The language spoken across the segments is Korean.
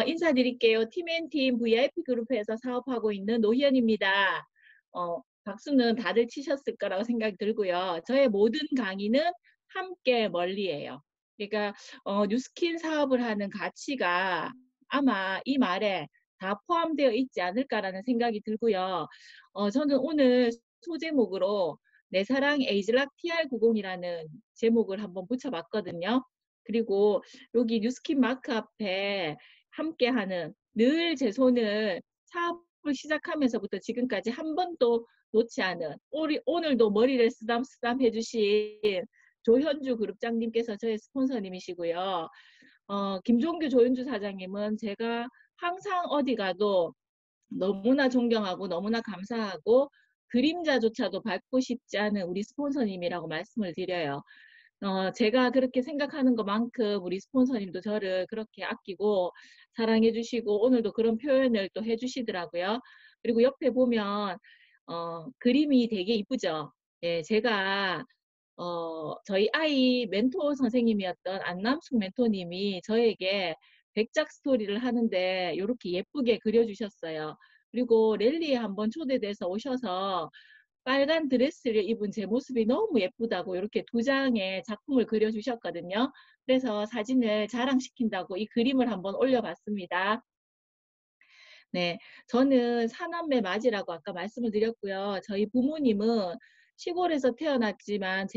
인사드릴게요. 팀앤팀 VIP 그룹에서 사업하고 있는 노희연입니다. 박수는 다들 치셨을 거라고 생각이 들고요. 저의 모든 강의는 함께 멀리예요. 그러니까 뉴스킨 사업을 하는 가치가 아마 이 말에 다 포함되어 있지 않을까라는 생각이 들고요. 저는 오늘 소제목으로 내 사랑 에이즐락 TR90이라는 제목을 한번 붙여봤거든요. 그리고 여기 뉴스킨 마크 앞에 함께하는 늘 제 손을 사업을 시작하면서부터 지금까지 한 번도 놓지 않은 오늘도 머리를 쓰담쓰담 해주신 조현주 그룹장님께서 저의 스폰서님이시고요. 김종규 조현주 사장님은 제가 항상 어디 가도 너무나 존경하고 너무나 감사하고 그림자조차도 밟고 싶지 않은 우리 스폰서님이라고 말씀을 드려요. 제가 그렇게 생각하는 것만큼 우리 스폰서님도 저를 그렇게 아끼고 사랑해 주시고 오늘도 그런 표현을 또 해주시더라고요. 그리고 옆에 보면 그림이 되게 이쁘죠. 예, 제가 저희 아이 멘토 선생님이었던 안남숙 멘토님이 저에게 백작 스토리를 하는데 이렇게 예쁘게 그려주셨어요. 그리고 랠리에 한번 초대돼서 오셔서 빨간 드레스를 입은 제 모습이 너무 예쁘다고 이렇게 두 장의 작품을 그려주셨거든요. 그래서 사진을 자랑시킨다고 이 그림을 한번 올려봤습니다. 네, 저는 사남매 맞이라고 아까 말씀을 드렸고요. 저희 부모님은 시골에서 태어났지만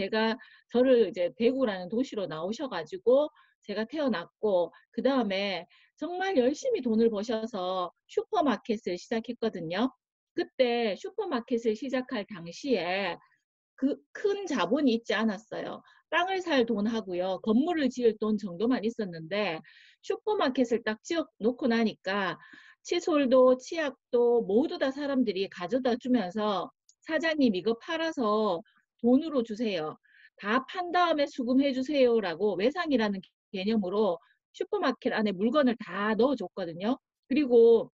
저를 이제 대구라는 도시로 나오셔가지고 제가 태어났고 그 다음에 정말 열심히 돈을 버셔서 슈퍼마켓을 시작했거든요. 그때 슈퍼마켓을 시작할 당시에 그 큰 자본이 있지 않았어요. 땅을 살 돈하고요. 건물을 지을 돈 정도만 있었는데 슈퍼마켓을 딱 지어 놓고 나니까 칫솔도 치약도 모두 다 사람들이 가져다 주면서 사장님 이거 팔아서 돈으로 주세요. 다 판 다음에 수금해 주세요라고 외상이라는 개념으로 슈퍼마켓 안에 물건을 다 넣어줬거든요. 그리고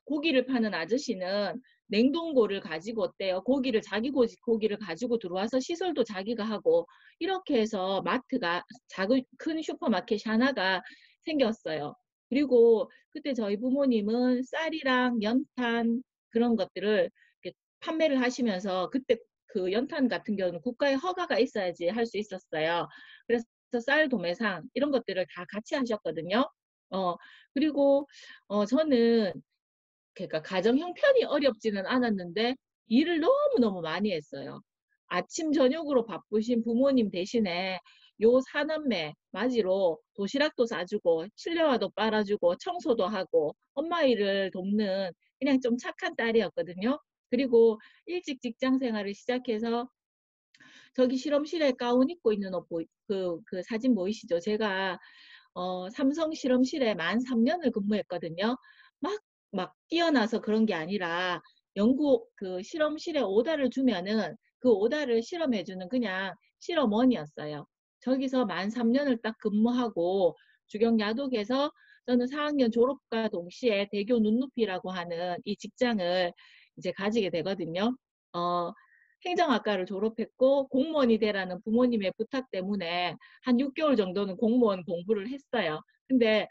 고기를 파는 아저씨는 냉동고를 가지고 왔대요. 자기 고기를 가지고 들어와서 시설도 자기가 하고 이렇게 해서 마트가 큰 슈퍼마켓이 하나가 생겼어요. 그리고 그때 저희 부모님은 쌀이랑 연탄 그런 것들을 판매를 하시면서 그때 그 연탄 같은 경우는 국가의 허가가 있어야지 할 수 있었어요. 그래서 쌀 도매상 이런 것들을 다 같이 하셨거든요. 그리고 저는 그러니까 가정 형편이 어렵지는 않았는데 일을 너무너무 많이 했어요. 아침 저녁으로 바쁘신 부모님 대신에 요 사남매 맞이로 도시락도 싸주고 실내화도 빨아주고 청소도 하고 엄마 일을 돕는 그냥 좀 착한 딸이었거든요. 그리고 일찍 직장 생활을 시작해서 저기 실험실에 가운 입고 있는 그 사진 보이시죠? 제가 삼성 실험실에 만 3년을 근무했거든요. 막 뛰어나서 그런 게 아니라 그 실험실에 오다를 주면은 그 오다를 실험해주는 그냥 실험원이었어요. 저기서 만 3년을 딱 근무하고 주경야독에서 저는 4학년 졸업과 동시에 대교 눈높이라고 하는 이 직장을 이제 가지게 되거든요. 행정학과를 졸업했고 공무원이 되라는 부모님의 부탁 때문에 한 6개월 정도는 공무원 공부를 했어요. 근데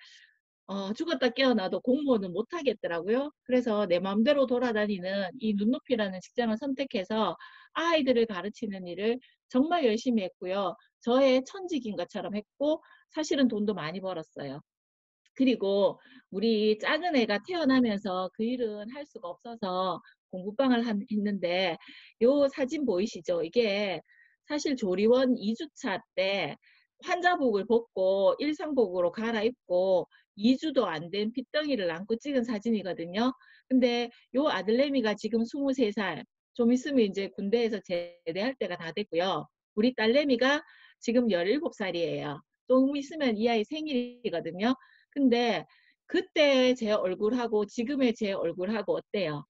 죽었다 깨어나도 공무원은 못 하겠더라고요. 그래서 내 마음대로 돌아다니는 이 눈높이라는 직장을 선택해서 아이들을 가르치는 일을 정말 열심히 했고요. 저의 천직인 것처럼 했고 사실은 돈도 많이 벌었어요. 그리고 우리 작은 애가 태어나면서 그 일은 할 수가 없어서 공부방을 했는데 요 사진 보이시죠? 이게 사실 조리원 2주차 때 환자복을 벗고 일상복으로 갈아입고 2주도 안 된 핏덩이를 안고 찍은 사진이거든요. 근데 요 아들내미가 지금 23살, 좀 있으면 이제 군대에서 제대할 때가 다 됐고요. 우리 딸내미가 지금 17살이에요. 좀 있으면 이 아이 생일이거든요. 근데 그때 제 얼굴하고 지금의 제 얼굴하고 어때요?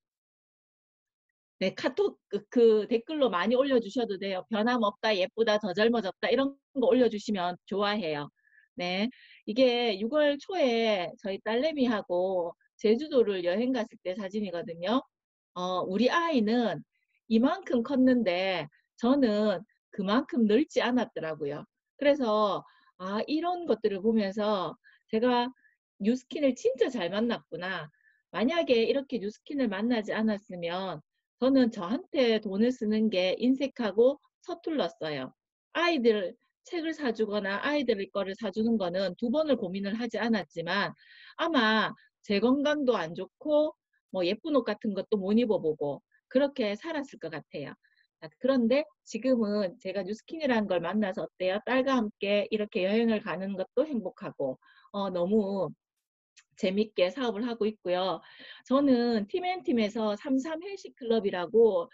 네, 카톡 그 댓글로 많이 올려주셔도 돼요. 변함없다, 예쁘다, 더 젊어졌다 이런 거 올려주시면 좋아해요. 네, 이게 6월 초에 저희 딸내미하고 제주도를 여행 갔을 때 사진이거든요. 우리 아이는 이만큼 컸는데 저는 그만큼 늙지 않았더라고요. 그래서 이런 것들을 보면서 제가 뉴스킨을 진짜 잘 만났구나. 만약에 이렇게 뉴스킨을 만나지 않았으면 저는 저한테 돈을 쓰는 게 인색하고 서툴렀어요. 아이들 책을 사주거나 아이들 거를 사주는 거는 두 번을 고민을 하지 않았지만 아마 제 건강도 안 좋고 뭐 예쁜 옷 같은 것도 못 입어보고 그렇게 살았을 것 같아요. 그런데 지금은 제가 뉴스킨이라는 걸 만나서 어때요? 딸과 함께 이렇게 여행을 가는 것도 행복하고 너무 재밌게 사업을 하고 있고요. 저는 팀앤팀에서 33 헬스클럽이라고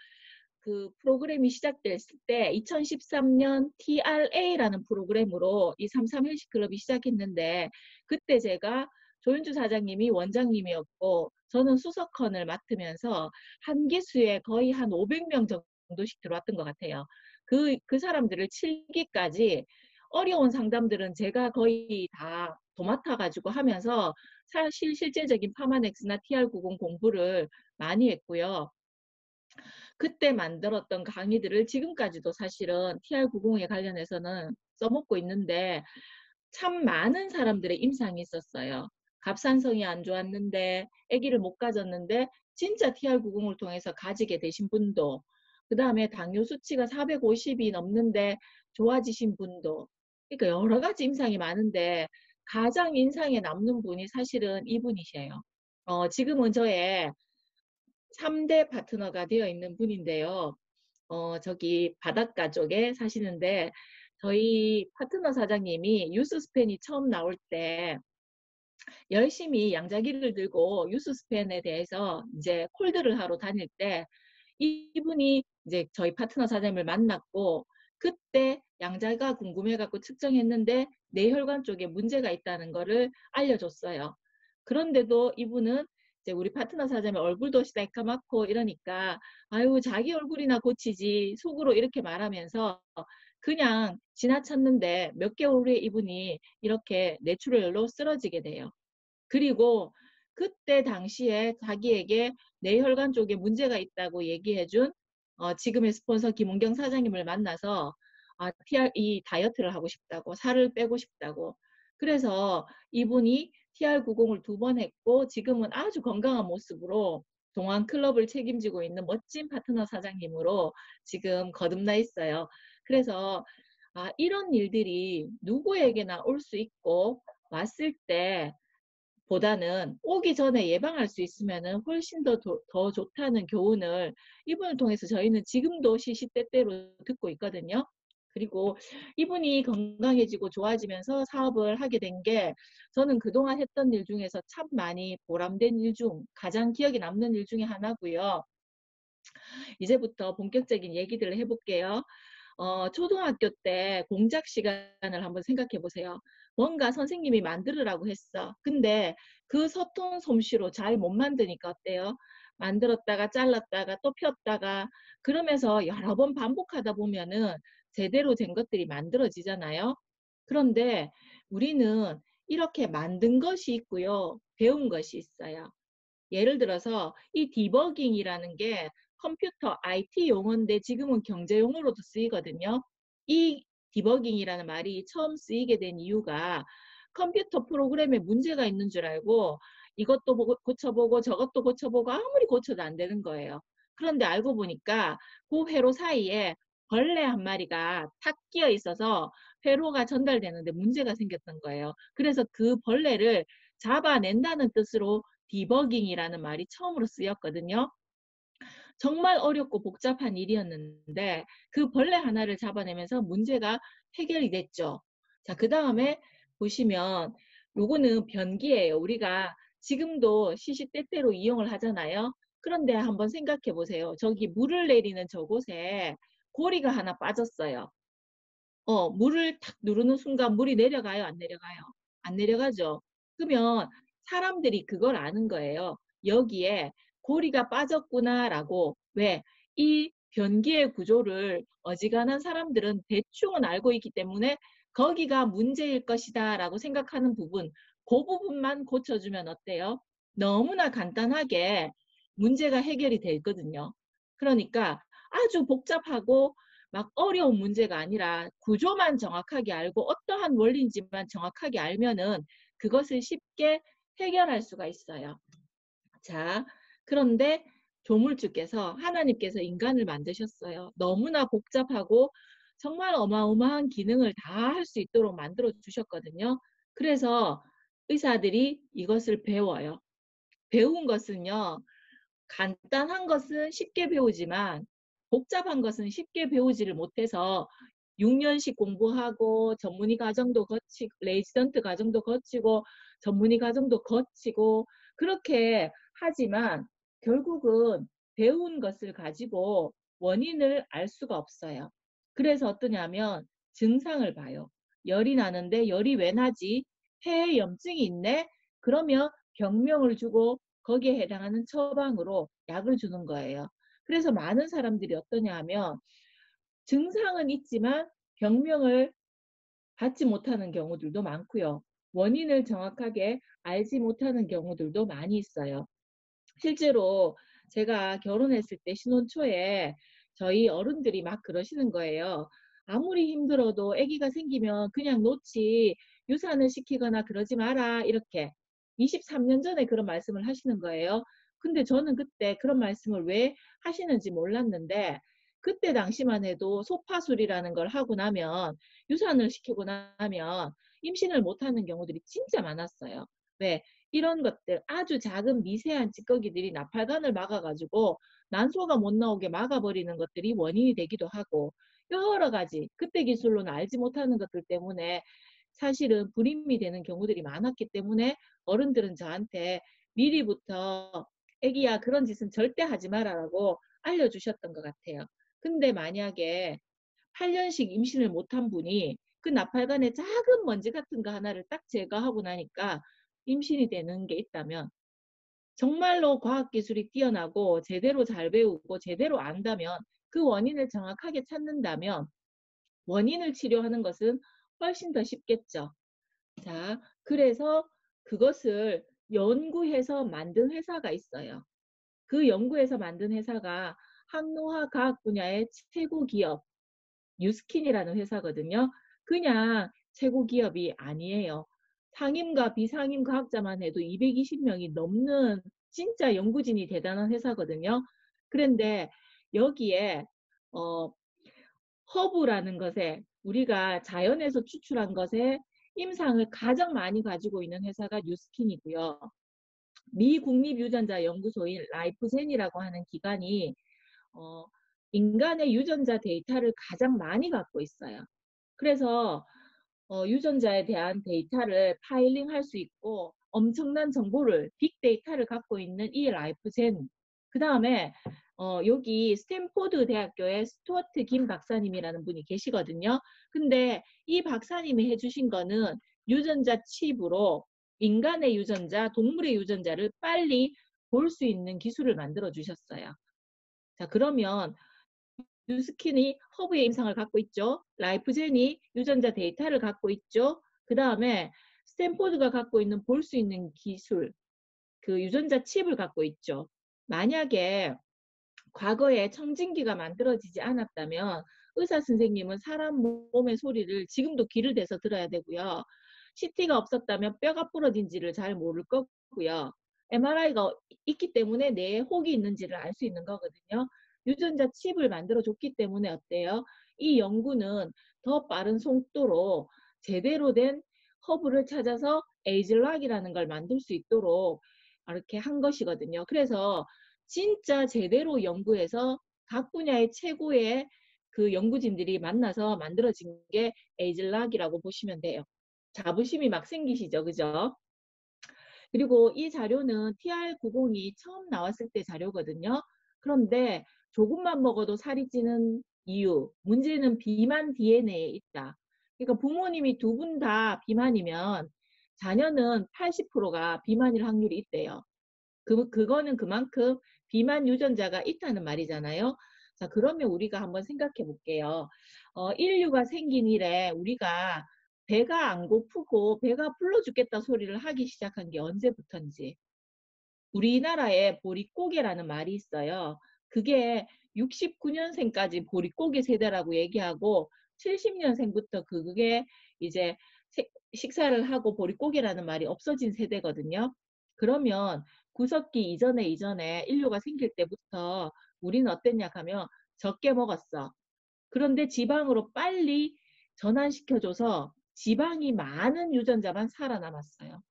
그 프로그램이 시작됐을 때 2013년 TRA라는 프로그램으로 이 33 헬스클럽이 시작했는데 그때 제가 조윤주 사장님이 원장님이었고 저는 수석헌을 맡으면서 한 기수에 거의 한 500명 정도씩 들어왔던 것 같아요. 그 사람들을 7기까지 어려운 상담들은 제가 거의 다 도맡아가지고 하면서 사실 실제적인 파마넥스나 TR90 공부를 많이 했고요. 그때 만들었던 강의들을 지금까지도 사실은 TR90에 관련해서는 써먹고 있는데 참 많은 사람들의 임상이 있었어요. 갑상선이 안 좋았는데 아기를 못 가졌는데 진짜 TR90을 통해서 가지게 되신 분도 그 다음에 당뇨 수치가 450이 넘는데 좋아지신 분도 그러니까 여러 가지 임상이 많은데 가장 인상에 남는 분이 사실은 이분이세요. 지금은 저의 3대 파트너가 되어 있는 분인데요. 저기 바닷가 쪽에 사시는데 저희 파트너 사장님이 유스스펜이 처음 나올 때 열심히 양자기를 들고 유스스펜에 대해서 이제 콜드를 하러 다닐 때 이분이 이제 저희 파트너 사장님을 만났고 그때 양자가 궁금해갖고 측정했는데 뇌혈관 쪽에 문제가 있다는 거를 알려줬어요. 그런데도 이분은 이제 우리 파트너 사장님 얼굴도 새까맣고 이러니까 아유 자기 얼굴이나 고치지 속으로 이렇게 말하면서 그냥 지나쳤는데 몇 개월 후에 이분이 이렇게 뇌출혈로 쓰러지게 돼요. 그리고 그때 당시에 자기에게 뇌혈관 쪽에 문제가 있다고 얘기해준 지금의 스폰서 김은경 사장님을 만나서 이 다이어트를 하고 싶다고 살을 빼고 싶다고 그래서 이분이 TR90을 2번 했고 지금은 아주 건강한 모습으로 동안 클럽을 책임지고 있는 멋진 파트너 사장님으로 지금 거듭나 있어요. 그래서 이런 일들이 누구에게나 올 수 있고 왔을 때 보다는 오기 전에 예방할 수 있으면 훨씬 더 좋다는 교훈을 이분을 통해서 저희는 지금도 시시때때로 듣고 있거든요. 그리고 이분이 건강해지고 좋아지면서 사업을 하게 된 게 저는 그동안 했던 일 중에서 참 많이 보람된 일 중 가장 기억에 남는 일 중에 하나고요. 이제부터 본격적인 얘기들을 해볼게요. 초등학교 때 공작 시간을 한번 생각해 보세요. 뭔가 선생님이 만들으라고 했어. 근데 그 서툰 솜씨로 잘 못 만드니까 어때요? 만들었다가 잘랐다가 또 폈다가 그러면서 여러 번 반복하다 보면은 제대로 된 것들이 만들어지잖아요. 그런데 우리는 이렇게 만든 것이 있고요. 배운 것이 있어요. 예를 들어서 이 디버깅이라는 게 컴퓨터 IT 용어인데 지금은 경제 용어로도 쓰이거든요. 이 디버깅이라는 말이 처음 쓰이게 된 이유가 컴퓨터 프로그램에 문제가 있는 줄 알고 이것도 고쳐보고 저것도 고쳐보고 아무리 고쳐도 안 되는 거예요. 그런데 알고 보니까 그 회로 사이에 벌레 한 마리가 탁 끼어 있어서 회로가 전달되는데 문제가 생겼던 거예요. 그래서 그 벌레를 잡아낸다는 뜻으로 디버깅이라는 말이 처음으로 쓰였거든요. 정말 어렵고 복잡한 일이었는데 그 벌레 하나를 잡아내면서 문제가 해결이 됐죠. 자, 그 다음에 보시면 요거는 변기예요. 우리가 지금도 시시때때로 이용을 하잖아요. 그런데 한번 생각해 보세요. 저기 물을 내리는 저곳에 고리가 하나 빠졌어요. 물을 탁 누르는 순간 물이 내려가요? 안 내려가요? 안 내려가죠? 그러면 사람들이 그걸 아는 거예요. 여기에 고리가 빠졌구나라고. 왜? 이 변기의 구조를 어지간한 사람들은 대충은 알고 있기 때문에 거기가 문제일 것이다 라고 생각하는 부분, 그 부분만 고쳐주면 어때요? 너무나 간단하게 문제가 해결이 되거든요. 그러니까 아주 복잡하고 막 어려운 문제가 아니라 구조만 정확하게 알고 어떠한 원리인지만 정확하게 알면은 그것을 쉽게 해결할 수가 있어요. 자, 그런데 조물주께서 하나님께서 인간을 만드셨어요. 너무나 복잡하고 정말 어마어마한 기능을 다 할 수 있도록 만들어 주셨거든요. 그래서 의사들이 이것을 배워요. 배운 것은요, 간단한 것은 쉽게 배우지만 복잡한 것은 쉽게 배우지를 못해서 6년씩 공부하고 전문의 과정도 거치고 레지던트 과정도 거치고 전문의 과정도 거치고 그렇게 하지만 결국은 배운 것을 가지고 원인을 알 수가 없어요. 그래서 어떠냐면 증상을 봐요. 열이 나는데 열이 왜 나지? 폐에 염증이 있네? 그러면 병명을 주고 거기에 해당하는 처방으로 약을 주는 거예요. 그래서 많은 사람들이 어떠냐 하면 증상은 있지만 병명을 받지 못하는 경우들도 많고요. 원인을 정확하게 알지 못하는 경우들도 많이 있어요. 실제로 제가 결혼했을 때 신혼 초에 저희 어른들이 막 그러시는 거예요. 아무리 힘들어도 아기가 생기면 그냥 놓지 유산을 시키거나 그러지 마라 이렇게 23년 전에 그런 말씀을 하시는 거예요. 근데 저는 그때 그런 말씀을 왜 하시는지 몰랐는데 그때 당시만 해도 소파술이라는 걸 하고 나면 유산을 시키고 나면 임신을 못하는 경우들이 진짜 많았어요. 왜? 이런 것들 아주 작은 미세한 찌꺼기들이 나팔관을 막아가지고 난소가 못 나오게 막아버리는 것들이 원인이 되기도 하고 여러 가지 그때 기술로는 알지 못하는 것들 때문에 사실은 불임이 되는 경우들이 많았기 때문에 어른들은 저한테 미리부터 애기야 그런 짓은 절대 하지 마라라고 알려주셨던 것 같아요. 근데 만약에 8년씩 임신을 못한 분이 그 나팔관에 작은 먼지 같은 거 하나를 딱 제거하고 나니까 임신이 되는 게 있다면 정말로 과학기술이 뛰어나고 제대로 잘 배우고 제대로 안다면 그 원인을 정확하게 찾는다면 원인을 치료하는 것은 훨씬 더 쉽겠죠. 자, 그래서 그것을 연구해서 만든 회사가 있어요. 그 연구해서 만든 회사가 항노화 과학 분야의 최고 기업 뉴스킨이라는 회사거든요. 그냥 최고 기업이 아니에요. 상임과 비상임 과학자만 해도 220명이 넘는 진짜 연구진이 대단한 회사거든요. 그런데 여기에 어, 허브라는 것에 우리가 자연에서 추출한 것에 임상을 가장 많이 가지고 있는 회사가 뉴스킨이고요. 미 국립유전자 연구소인 라이프젠이라고 하는 기관이 어, 인간의 유전자 데이터를 가장 많이 갖고 있어요. 그래서 유전자에 대한 데이터를 파일링 할 수 있고 엄청난 정보를 빅데이터를 갖고 있는 이 라이프젠 그 다음에 여기 스탠포드 대학교의 스튜어트 김 박사님이라는 분이 계시거든요. 근데 이 박사님이 해주신 거는 유전자 칩으로 인간의 유전자, 동물의 유전자를 빨리 볼 수 있는 기술을 만들어 주셨어요. 자, 그러면 뉴스킨이 허브의 임상을 갖고 있죠. 라이프젠이 유전자 데이터를 갖고 있죠. 그 다음에 스탠포드가 갖고 있는 볼 수 있는 기술, 그 유전자 칩을 갖고 있죠. 만약에 과거에 청진기가 만들어지지 않았다면 의사 선생님은 사람 몸의 소리를 지금도 귀를 대서 들어야 되고요. CT가 없었다면 뼈가 부러진지를 잘 모를 거고요. MRI가 있기 때문에 뇌에 혹이 있는지를 알 수 있는 거거든요. 유전자 칩을 만들어 줬기 때문에 어때요? 이 연구는 더 빠른 속도로 제대로 된 허브를 찾아서 에이즐락이라는 걸 만들 수 있도록 이렇게 한 것이거든요. 그래서 진짜 제대로 연구해서 각 분야의 최고의 그 연구진들이 만나서 만들어진 게 에이즐락이라고 보시면 돼요. 자부심이 막 생기시죠, 그죠? 그리고 이 자료는 TR90이 처음 나왔을 때 자료거든요. 그런데 조금만 먹어도 살이 찌는 이유, 문제는 비만 DNA에 있다. 그러니까 부모님이 두 분 다 비만이면 자녀는 80%가 비만일 확률이 있대요. 그거는 그만큼 비만 유전자가 있다는 말이잖아요. 자, 그러면 우리가 한번 생각해 볼게요. 인류가 생긴 이래 우리가 배가 안 고프고 배가 불러 죽겠다 소리를 하기 시작한 게 언제부턴지. 우리나라에 보릿고개라는 말이 있어요. 그게 69년생까지 보릿고개 세대라고 얘기하고 70년생부터 그게 이제 식사를 하고 보릿고개라는 말이 없어진 세대거든요. 그러면 구석기 이전에 인류가 생길 때부터 우리는 어땠냐 하면 적게 먹었어. 그런데 지방으로 빨리 전환시켜줘서 지방이 많은 유전자만 살아남았어요.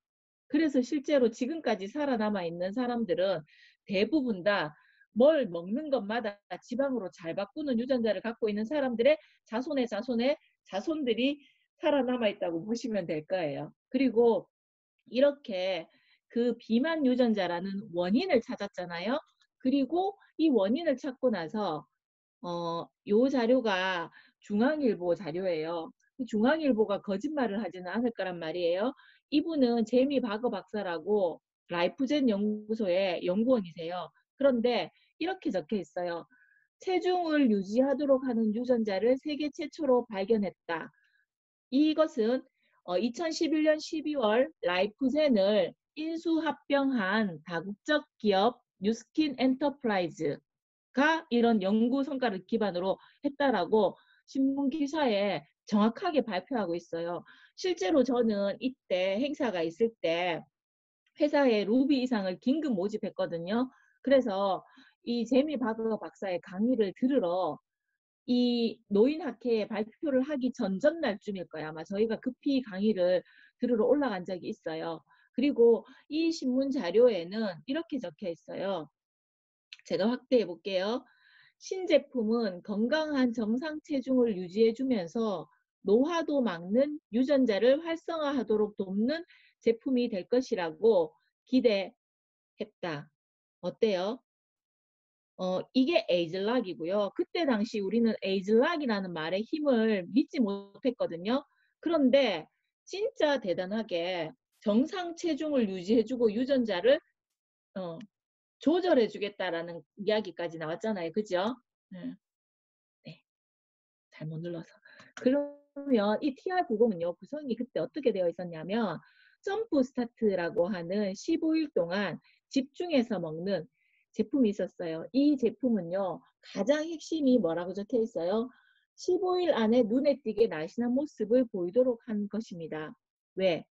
그래서 실제로 지금까지 살아남아 있는 사람들은 대부분 다 뭘 먹는 것마다 지방으로 잘 바꾸는 유전자를 갖고 있는 사람들의 자손의 자손들이 살아남아 있다고 보시면 될 거예요. 그리고 이렇게 그 비만 유전자라는 원인을 찾았잖아요. 그리고 이 원인을 찾고 나서 요 자료가 중앙일보 자료예요. 중앙일보가 거짓말을 하지는 않을 거란 말이에요. 이분은 제미 바거 박사라고 라이프젠 연구소의 연구원이세요. 그런데 이렇게 적혀 있어요. 체중을 유지하도록 하는 유전자를 세계 최초로 발견했다. 이것은 2011년 12월 라이프젠을 인수합병한 다국적 기업 뉴스킨 엔터프라이즈가 이런 연구 성과를 기반으로 했다라고 신문 기사에 정확하게 발표하고 있어요. 실제로 저는 이때 행사가 있을 때 회사에 루비 이상을 긴급 모집했거든요. 그래서 이 제미 바거 박사의 강의를 들으러 이 노인학회에 발표를 하기 전날쯤일 거야. 아마 저희가 급히 강의를 들으러 올라간 적이 있어요. 그리고 이 신문 자료에는 이렇게 적혀 있어요. 제가 확대해 볼게요. 신제품은 건강한 정상 체중을 유지해 주면서 노화도 막는 유전자를 활성화하도록 돕는 제품이 될 것이라고 기대했다. 어때요? 이게 에이즐락이고요. 그때 당시 우리는 에이즐락이라는 말의 힘을 믿지 못했거든요. 그런데 진짜 대단하게 정상 체중을 유지해주고 유전자를 조절해주겠다라는 이야기까지 나왔잖아요. 그죠? 네, 잘못 눌러서. 그러면 이 TR90은요, 구성이 그때 어떻게 되어 있었냐면 점프 스타트라고 하는 15일 동안 집중해서 먹는 제품이 있었어요. 이 제품은요, 가장 핵심이 뭐라고 적혀 있어요? 15일 안에 눈에 띄게 날씬한 모습을 보이도록 한 것입니다. 왜?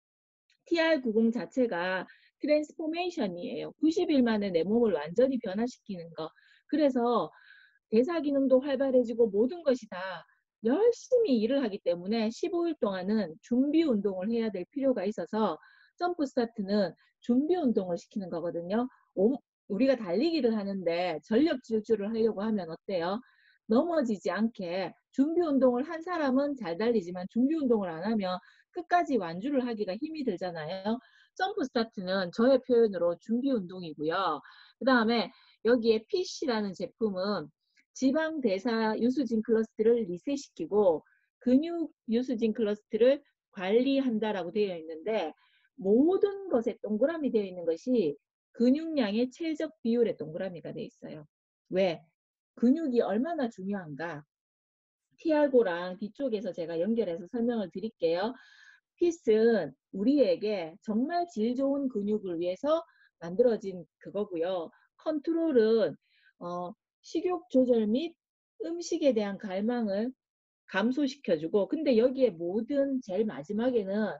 TR90 자체가 트랜스포메이션이에요. 90일 만에 내 몸을 완전히 변화시키는 거. 그래서 대사 기능도 활발해지고 모든 것이 다 열심히 일을 하기 때문에 15일 동안은 준비 운동을 해야 될 필요가 있어서 점프 스타트는 준비 운동을 시키는 거거든요. 우리가 달리기를 하는데 전력 질주를 하려고 하면 어때요? 넘어지지 않게 준비 운동을 한 사람은 잘 달리지만 준비 운동을 안 하면 끝까지 완주를 하기가 힘이 들잖아요. 점프 스타트는 저의 표현으로 준비 운동이고요. 그 다음에 여기에 PC라는 제품은 지방 대사 유수진 클러스트를 리셋시키고 근육 유수진 클러스트를 관리한다라고 되어 있는데 모든 것에 동그라미 되어 있는 것이 근육량의 최적 비율의 동그라미가 되어 있어요. 왜? 근육이 얼마나 중요한가? TR고랑 뒤쪽에서 제가 연결해서 설명을 드릴게요. 핏은 우리에게 정말 질 좋은 근육을 위해서 만들어진 그거고요. 컨트롤은 식욕 조절 및 음식에 대한 갈망을 감소시켜주고, 근데 여기에 모든 제일 마지막에는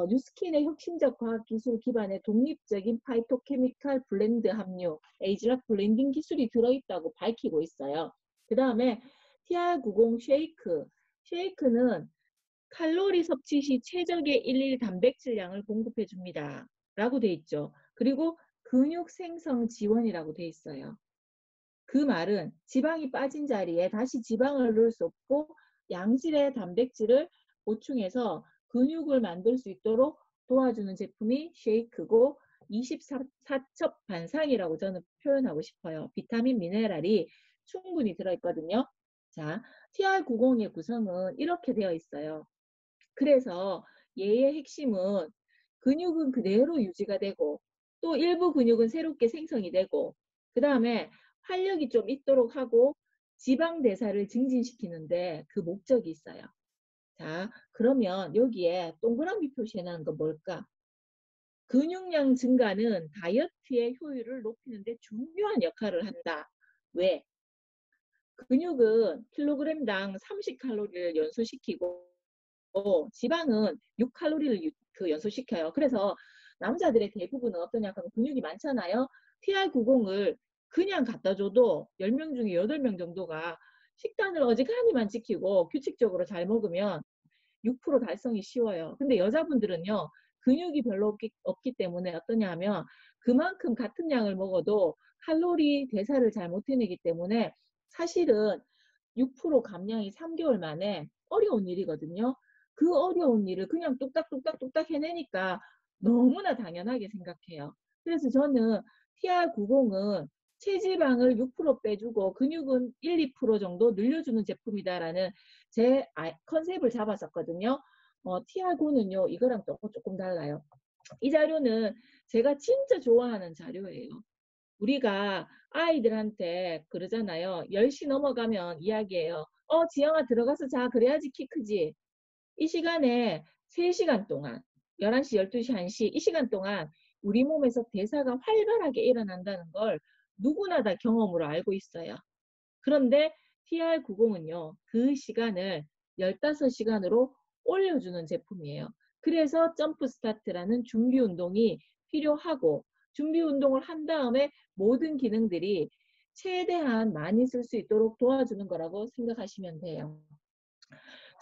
뉴스킨의 혁신적 과학기술 기반의 독립적인 파이토케미칼 블렌드 함유, 에이즐락 블렌딩 기술이 들어있다고 밝히고 있어요. 그 다음에 TR90 쉐이크, 쉐이크는 칼로리 섭취 시 최적의 일일 단백질량을 공급해 줍니다. 라고 돼 있죠. 그리고 근육 생성 지원이라고 돼 있어요. 그 말은 지방이 빠진 자리에 다시 지방을 넣을 수 없고 양질의 단백질을 보충해서 근육을 만들 수 있도록 도와주는 제품이 쉐이크고 24첩 반상이라고 저는 표현하고 싶어요. 비타민, 미네랄이 충분히 들어있거든요. 자, TR90의 구성은 이렇게 되어 있어요. 그래서 얘의 핵심은 근육은 그대로 유지가 되고 또 일부 근육은 새롭게 생성이 되고 그 다음에 활력이 좀 있도록 하고 지방 대사를 증진시키는데 그 목적이 있어요. 자, 그러면 여기에 동그라미 표시해놓은 건 뭘까? 근육량 증가는 다이어트의 효율을 높이는 데 중요한 역할을 한다. 왜? 근육은 킬로그램당 30칼로리를 연소시키고 지방은 6칼로리를 연소시켜요. 그래서 남자들의 대부분은 어떠냐 하면 근육이 많잖아요. TR90을 그냥 갖다 줘도 10명 중에 8명 정도가 식단을 어지간히만 지키고 규칙적으로 잘 먹으면 6% 달성이 쉬워요. 근데 여자분들은요, 근육이 별로 없기 때문에 어떠냐 하면 그만큼 같은 양을 먹어도 칼로리 대사를 잘 못 해내기 때문에 사실은 6% 감량이 3개월 만에 어려운 일이거든요. 그 어려운 일을 그냥 뚝딱뚝딱 해내니까 너무나 당연하게 생각해요. 그래서 저는 TR90은 체지방을 6% 빼주고 근육은 1, 2% 정도 늘려주는 제품이다라는 제 컨셉을 잡았었거든요. TR9는요, 이거랑 또 조금 달라요. 이 자료는 제가 진짜 좋아하는 자료예요. 우리가 아이들한테 그러잖아요. 10시 넘어가면 이야기해요. 지영아 들어가서 자. 그래야지 키 크지. 이 시간에 3시간 동안 11시, 12시, 1시 이 시간 동안 우리 몸에서 대사가 활발하게 일어난다는 걸 누구나 다 경험으로 알고 있어요. 그런데 TR90은요. 그 시간을 15시간으로 올려주는 제품이에요. 그래서 점프 스타트라는 준비 운동이 필요하고 준비 운동을 한 다음에 모든 기능들이 최대한 많이 쓸 수 있도록 도와주는 거라고 생각하시면 돼요.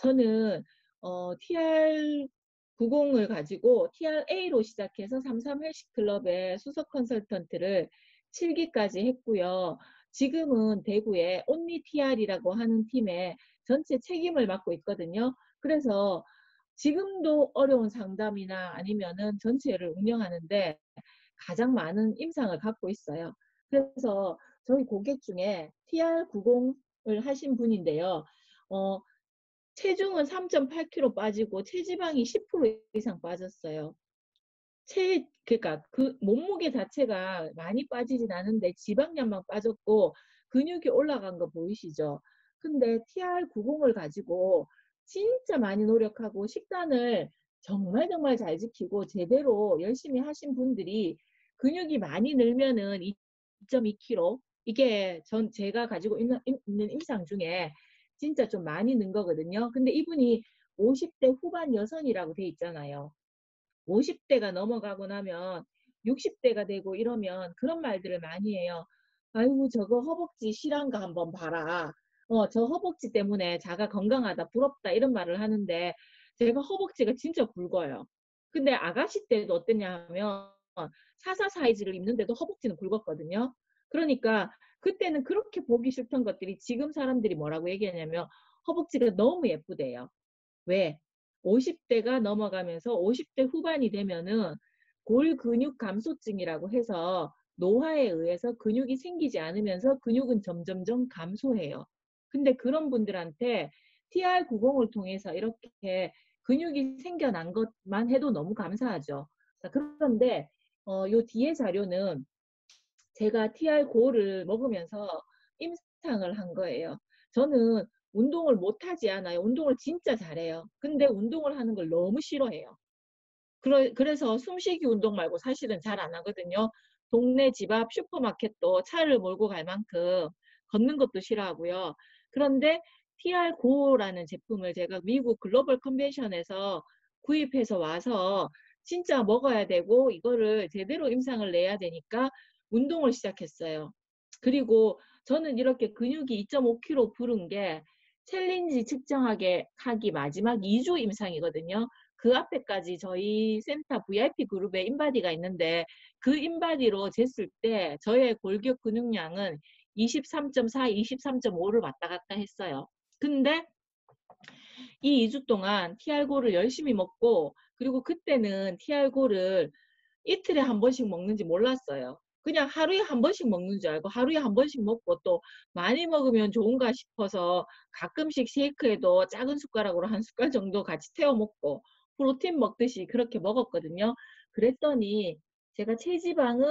저는 TR90을 가지고 TRA로 시작해서 33 헬스클럽의 수석 컨설턴트를 7기까지 했고요. 지금은 대구에 온리 TR이라고 하는 팀에 전체 책임을 맡고 있거든요. 그래서 지금도 어려운 상담이나 아니면은 전체를 운영하는데 가장 많은 임상을 갖고 있어요. 그래서 저희 고객 중에 TR90을 하신 분인데요. 체중은 3.8kg 빠지고 체지방이 10% 이상 빠졌어요. 그러니까 그 몸무게 자체가 많이 빠지진 않은데 지방량만 빠졌고 근육이 올라간 거 보이시죠? 근데 TR90을 가지고 진짜 많이 노력하고 식단을 정말 잘 지키고 제대로 열심히 하신 분들이 근육이 많이 늘면은 2.2kg 이게 제가 가지고 있는 임상 중에 진짜 좀 많이 는 거거든요. 근데 이분이 50대 후반 여성이라고 돼 있잖아요. 50대가 넘어가고 나면 60대가 되고 이러면 그런 말들을 많이 해요. 아이고 저거 허벅지 실한 거 한번 봐라. 저 허벅지 때문에 자가 건강하다 부럽다 이런 말을 하는데 제가 허벅지가 진짜 굵어요. 근데 아가씨 때도 어땠냐면 44 사이즈를 입는데도 허벅지는 굵었거든요. 그러니까 그때는 그렇게 보기 싫던 것들이 지금 사람들이 뭐라고 얘기하냐면 허벅지가 너무 예쁘대요. 왜? 50대가 넘어가면서 50대 후반이 되면은 골근육 감소증이라고 해서 노화에 의해서 근육이 생기지 않으면서 근육은 점점점 감소해요. 근데 그런 분들한테 TR90을 통해서 이렇게 근육이 생겨난 것만 해도 너무 감사하죠. 그런데 요 뒤에 자료는 제가 TR9를 먹으면서 임상을 한 거예요. 저는 운동을 못하지 않아요. 운동을 진짜 잘해요. 근데 운동을 하는 걸 너무 싫어해요. 그래서 숨쉬기 운동 말고 사실은 잘 안 하거든요. 동네 집 앞 슈퍼마켓도 차를 몰고 갈 만큼 걷는 것도 싫어하고요. 그런데 TR9라는 제품을 제가 미국 글로벌 컨벤션에서 구입해서 와서 진짜 먹어야 되고 이거를 제대로 임상을 내야 되니까 운동을 시작했어요. 그리고 저는 이렇게 근육이 2.5kg 부른 게 챌린지 측정하게 하기 마지막 2주 임상이거든요. 그 앞에까지 저희 센터 VIP 그룹에 인바디가 있는데 그 인바디로 쟀을 때 저의 골격 근육량은 23.4, 23.5를 왔다 갔다 했어요. 근데 이 2주 동안 TR9를 열심히 먹고 그리고 그때는 TR9를 이틀에 한 번씩 먹는지 몰랐어요. 그냥 하루에 한 번씩 먹는 줄 알고 하루에 한 번씩 먹고 또 많이 먹으면 좋은가 싶어서 가끔씩 쉐이크에도 작은 숟가락으로 한 숟갈 정도 같이 태워 먹고 프로틴 먹듯이 그렇게 먹었거든요. 그랬더니 제가 체지방은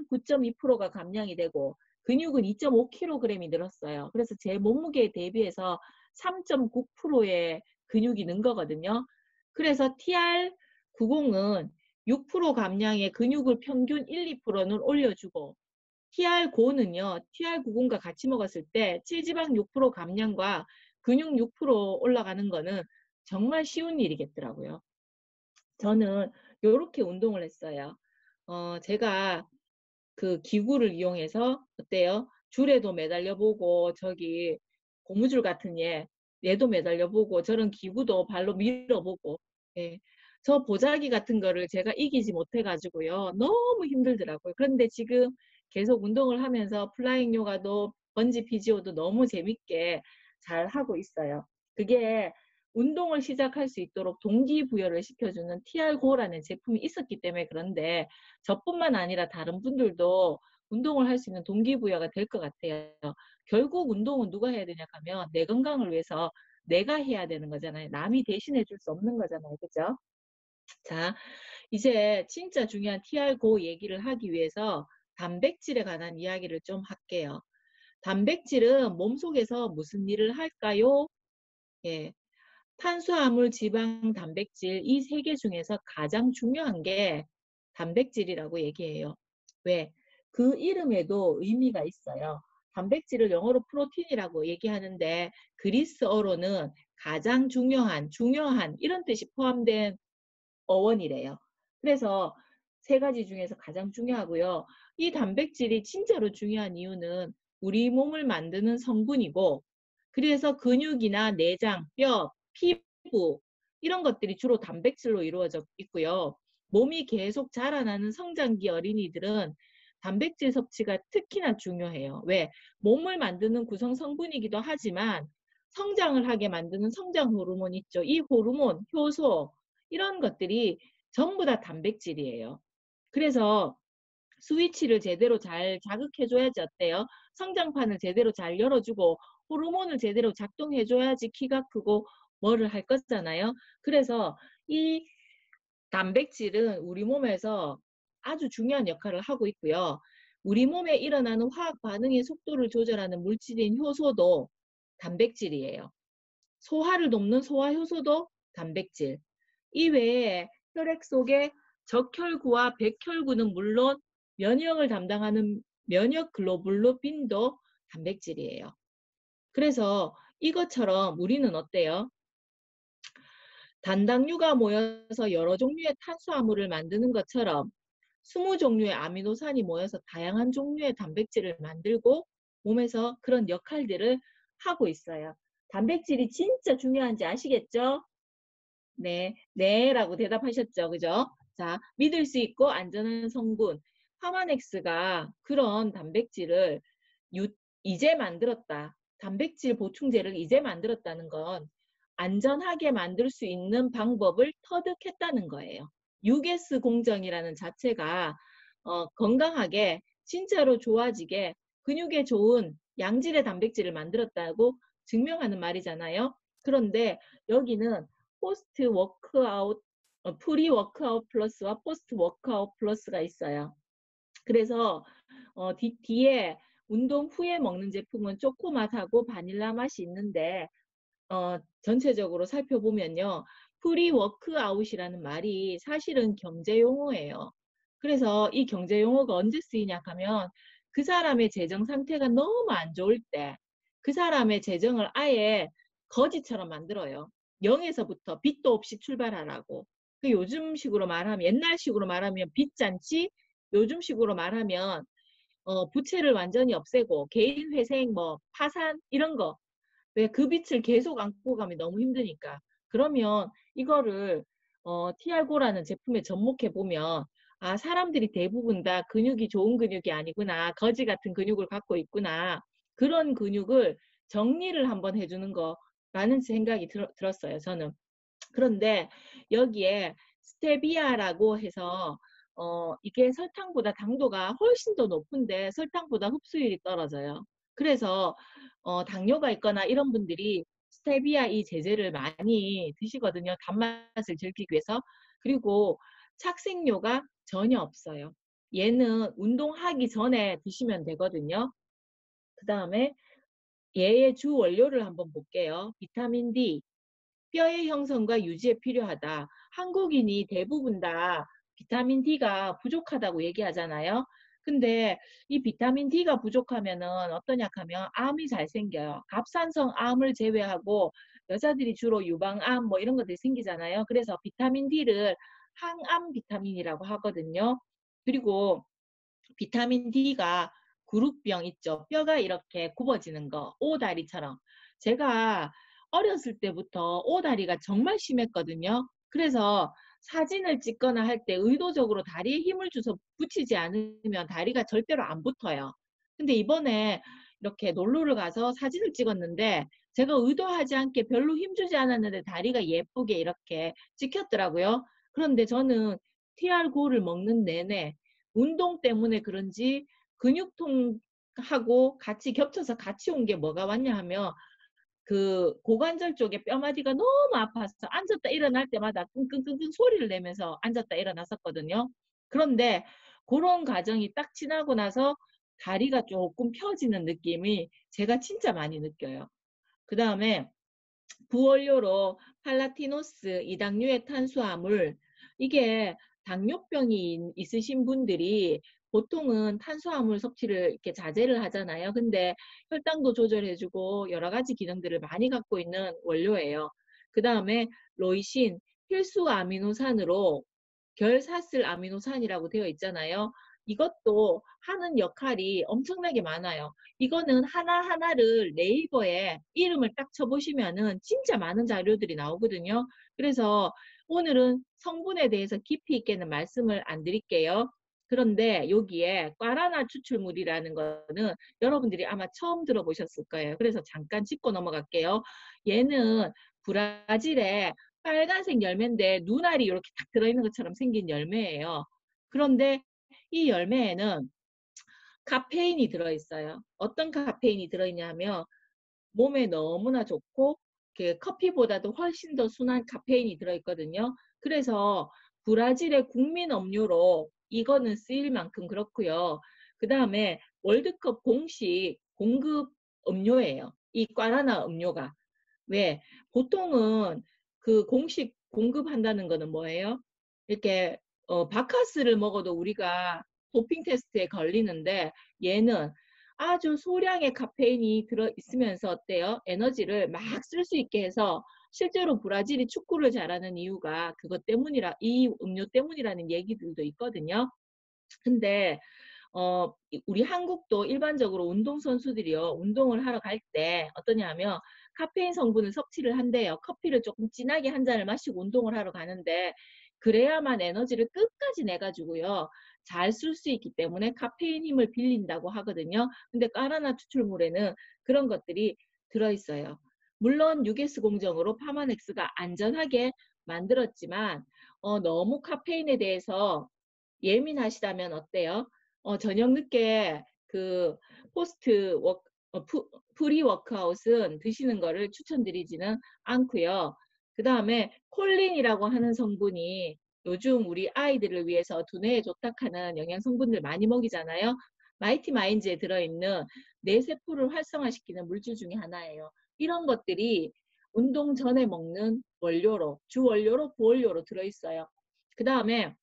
9.2%가 감량이 되고 근육은 2.5kg이 늘었어요. 그래서 제 몸무게에 대비해서 3.9%의 근육이 는 거거든요. 그래서 TR90은 6% 감량에 근육을 평균 1, 2%는 올려주고 TR9는요. TR90과 같이 먹었을 때 체지방 6% 감량과 근육 6% 올라가는 거는 정말 쉬운 일이겠더라고요. 저는 요렇게 운동을 했어요. 제가 그 기구를 이용해서 어때요? 줄에도 매달려 보고 저기 고무줄 같은 얘도 매달려 보고 저런 기구도 발로 밀어 보고 예. 저 보자기 같은 거를 제가 이기지 못해 가지고요. 너무 힘들더라고요. 그런데 지금 계속 운동을 하면서 플라잉 요가도 번지 피지오도 너무 재밌게 잘 하고 있어요. 그게 운동을 시작할 수 있도록 동기부여를 시켜주는 TRGO라는 제품이 있었기 때문에 그런데 저뿐만 아니라 다른 분들도 운동을 할 수 있는 동기부여가 될 것 같아요. 결국 운동은 누가 해야 되냐 하면 내 건강을 위해서 내가 해야 되는 거잖아요. 남이 대신해 줄 수 없는 거잖아요. 그죠? 자, 이제 진짜 중요한 TRGO 얘기를 하기 위해서 단백질에 관한 이야기를 좀 할게요. 단백질은 몸속에서 무슨 일을 할까요? 예. 탄수화물, 지방, 단백질 이 세 개 중에서 가장 중요한 게 단백질이라고 얘기해요. 왜? 그 이름에도 의미가 있어요. 단백질을 영어로 프로틴이라고 얘기하는데 그리스어로는 가장 중요한 이런 뜻이 포함된 어원이래요. 그래서 세 가지 중에서 가장 중요하고요. 이 단백질이 진짜로 중요한 이유는 우리 몸을 만드는 성분이고 그래서 근육이나 내장, 뼈, 피부 이런 것들이 주로 단백질로 이루어져 있고요. 몸이 계속 자라나는 성장기 어린이들은 단백질 섭취가 특히나 중요해요. 왜? 몸을 만드는 구성 성분이기도 하지만 성장을 하게 만드는 성장 호르몬 있죠. 이 호르몬, 효소 이런 것들이 전부 다 단백질이에요. 그래서 스위치를 제대로 잘 자극해줘야지 어때요? 성장판을 제대로 잘 열어주고 호르몬을 제대로 작동해줘야지 키가 크고 뭐를 할 거잖아요. 그래서 이 단백질은 우리 몸에서 아주 중요한 역할을 하고 있고요. 우리 몸에 일어나는 화학 반응의 속도를 조절하는 물질인 효소도 단백질이에요. 소화를 돕는 소화효소도 단백질. 이외에 혈액 속에 적혈구와 백혈구는 물론 면역을 담당하는 면역 글로불린도 단백질이에요. 그래서 이것처럼 우리는 어때요? 단당류가 모여서 여러 종류의 탄수화물을 만드는 것처럼 20종류의 아미노산이 모여서 다양한 종류의 단백질을 만들고 몸에서 그런 역할들을 하고 있어요. 단백질이 진짜 중요한지 아시겠죠? 네, 네라고 대답하셨죠. 그죠? 자, 믿을 수 있고 안전한 성분. 파마넥스가 그런 단백질을 이제 만들었다. 단백질 보충제를 이제 만들었다는 건 안전하게 만들 수 있는 방법을 터득했다는 거예요. UGS 공정이라는 자체가 건강하게 진짜로 좋아지게 근육에 좋은 양질의 단백질을 만들었다고 증명하는 말이잖아요. 그런데 여기는 포스트 워크아웃, 프리 워크아웃 플러스와 포스트 워크아웃 플러스가 있어요. 그래서 뒤에 운동 후에 먹는 제품은 초코 맛하고 바닐라 맛이 있는데 전체적으로 살펴보면요. 프리 워크아웃이라는 말이 사실은 경제 용어예요. 그래서 이 경제 용어가 언제 쓰이냐 하면 그 사람의 재정 상태가 너무 안 좋을 때 그 사람의 재정을 아예 거지처럼 만들어요. 0에서부터 빚도 없이 출발하라고. 그 요즘식으로 말하면 옛날식으로 말하면 빚잔치, 요즘식으로 말하면 부채를 완전히 없애고 개인 회생, 뭐 파산 이런 거. 왜 그 빚을 계속 안고 가면 너무 힘드니까. 그러면 이거를 TRGO라는 제품에 접목해 보면 아 사람들이 대부분 다 근육이 좋은 근육이 아니구나. 거지 같은 근육을 갖고 있구나. 그런 근육을 정리를 한번 해주는 거라는 생각이 들었어요. 저는. 그런데 여기에 스테비아라고 해서 이게 설탕보다 당도가 훨씬 더 높은데 설탕보다 흡수율이 떨어져요. 그래서 당뇨가 있거나 이런 분들이 스테비아 이 제제를 많이 드시거든요. 단맛을 즐기기 위해서. 그리고 착색료가 전혀 없어요. 얘는 운동하기 전에 드시면 되거든요. 그 다음에 얘의 주 원료를 한번 볼게요. 비타민 D, 뼈의 형성과 유지에 필요하다. 한국인이 대부분 다 비타민 D가 부족하다고 얘기하잖아요. 근데 이 비타민 D가 부족하면은 어떠냐 하면 암이 잘 생겨요. 갑상선 암을 제외하고 여자들이 주로 유방암 뭐 이런 것들이 생기잖아요. 그래서 비타민 D를 항암 비타민이라고 하거든요. 그리고 비타민 D가 구루병 있죠. 뼈가 이렇게 굽어지는 거, 오다리처럼. 제가 어렸을 때부터 오다리가 정말 심했거든요. 그래서 사진을 찍거나 할 때 의도적으로 다리에 힘을 줘서 붙이지 않으면 다리가 절대로 안 붙어요. 근데 이번에 이렇게 놀러를 가서 사진을 찍었는데 제가 의도하지 않게 별로 힘주지 않았는데 다리가 예쁘게 이렇게 찍혔더라고요. 그런데 저는 TR9를 먹는 내내 운동 때문에 그런지 근육통하고 같이 겹쳐서 같이 온 게 뭐가 왔냐 하면 그 고관절 쪽에 뼈마디가 너무 아파서 앉았다 일어날 때마다 끙끙끙끙 소리를 내면서 앉았다 일어났었거든요. 그런데 그런 과정이 딱 지나고 나서 다리가 조금 펴지는 느낌이 제가 진짜 많이 느껴요. 그 다음에 부원료로 팔라티노스, 이당류의 탄수화물, 이게 당뇨병이 있으신 분들이 보통은 탄수화물 섭취를 이렇게 자제를 하잖아요. 근데 혈당도 조절해주고 여러 가지 기능들을 많이 갖고 있는 원료예요. 그 다음에 로이신, 필수 아미노산으로 결사슬 아미노산이라고 되어 있잖아요. 이것도 하는 역할이 엄청나게 많아요. 이거는 하나하나를 네이버에 이름을 딱 쳐보시면은 진짜 많은 자료들이 나오거든요. 그래서 오늘은 성분에 대해서 깊이 있게는 말씀을 안 드릴게요. 그런데 여기에 꽈라나 추출물이라는 거는 여러분들이 아마 처음 들어보셨을 거예요. 그래서 잠깐 짚고 넘어갈게요. 얘는 브라질의 빨간색 열매인데 눈알이 이렇게 딱 들어있는 것처럼 생긴 열매예요. 그런데 이 열매에는 카페인이 들어있어요. 어떤 카페인이 들어있냐면 몸에 너무나 좋고 커피보다도 훨씬 더 순한 카페인이 들어있거든요. 그래서 브라질의 국민 음료로 이거는 쓰일 만큼 그렇고요. 그 다음에 월드컵 공식 공급 음료예요. 이 꽈라나 음료가. 왜? 보통은 그 공식 공급한다는 거는 뭐예요? 이렇게 바카스를 먹어도 우리가 도핑 테스트에 걸리는데 얘는 아주 소량의 카페인이 들어 있으면서 어때요? 에너지를 막 쓸 수 있게 해서 실제로 브라질이 축구를 잘하는 이유가 그것 때문이라 이 음료 때문이라는 얘기들도 있거든요. 근데 우리 한국도 일반적으로 운동선수들이요, 운동을 하러 갈 때 어떠냐면 카페인 성분을 섭취를 한대요. 커피를 조금 진하게 한 잔을 마시고 운동을 하러 가는데 그래야만 에너지를 끝까지 내가지고요, 잘 쓸 수 있기 때문에 카페인 힘을 빌린다고 하거든요. 근데 까라나 추출물에는 그런 것들이 들어있어요. 물론 UGS 공정으로 파마넥스가 안전하게 만들었지만 너무 카페인에 대해서 예민하시다면 어때요? 저녁 늦게 그 포스트 워크, 프리 워크아웃은 드시는 거를 추천드리지는 않고요. 그 다음에 콜린이라고 하는 성분이 요즘 우리 아이들을 위해서 두뇌에 좋다 하는 영양 성분들 많이 먹이잖아요. 마이티 마인즈에 들어있는 뇌세포를 활성화시키는 물질 중에 하나예요. 이런 것들이 운동 전에 먹는 원료로, 주 원료로, 부원료로 들어있어요. 그 다음에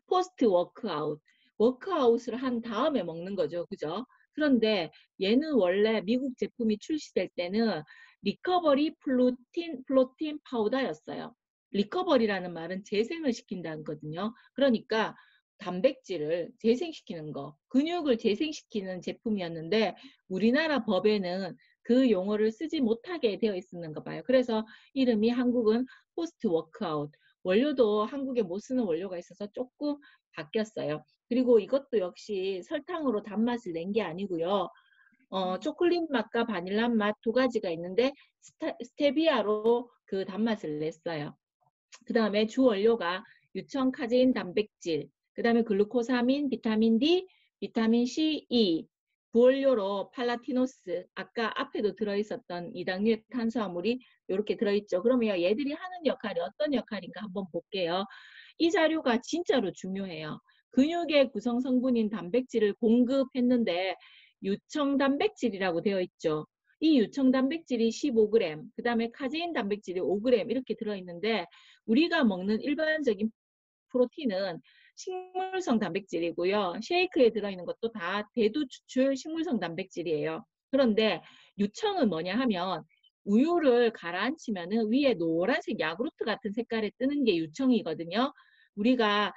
포스트 워크아웃, 워크아웃을 한 다음에 먹는 거죠. 그죠? 그런데 얘는 원래 미국 제품이 출시될 때는 리커버리 플로틴 파우더였어요. 리커버리라는 말은 재생을 시킨다는 거거든요. 그러니까 단백질을 재생시키는 거, 근육을 재생시키는 제품이었는데 우리나라 법에는 그 용어를 쓰지 못하게 되어 있는 거 봐요. 그래서 이름이 한국은 포스트 워크아웃, 원료도 한국에 못 쓰는 원료가 있어서 조금 바뀌었어요. 그리고 이것도 역시 설탕으로 단맛을 낸 게 아니고요. 초콜릿 맛과 바닐라 맛 두 가지가 있는데 스테비아로 그 단맛을 냈어요. 그 다음에 주 원료가 유청 카제인 단백질, 그 다음에 글루코사민, 비타민 D, 비타민 C, E, 부원료로 팔라티노스, 아까 앞에도 들어있었던 이당류의 탄수화물이 이렇게 들어있죠. 그러면 얘들이 하는 역할이 어떤 역할인가 한번 볼게요. 이 자료가 진짜로 중요해요. 근육의 구성 성분인 단백질을 공급했는데 유청 단백질이라고 되어 있죠. 이 유청 단백질이 15g, 그 다음에 카제인 단백질이 5g 이렇게 들어있는데 우리가 먹는 일반적인 프로틴은 식물성 단백질이고요. 쉐이크에 들어있는 것도 다 대두 추출 식물성 단백질이에요. 그런데 유청은 뭐냐 하면 우유를 가라앉히면은 위에 노란색 야구르트 같은 색깔에 뜨는 게 유청이거든요. 우리가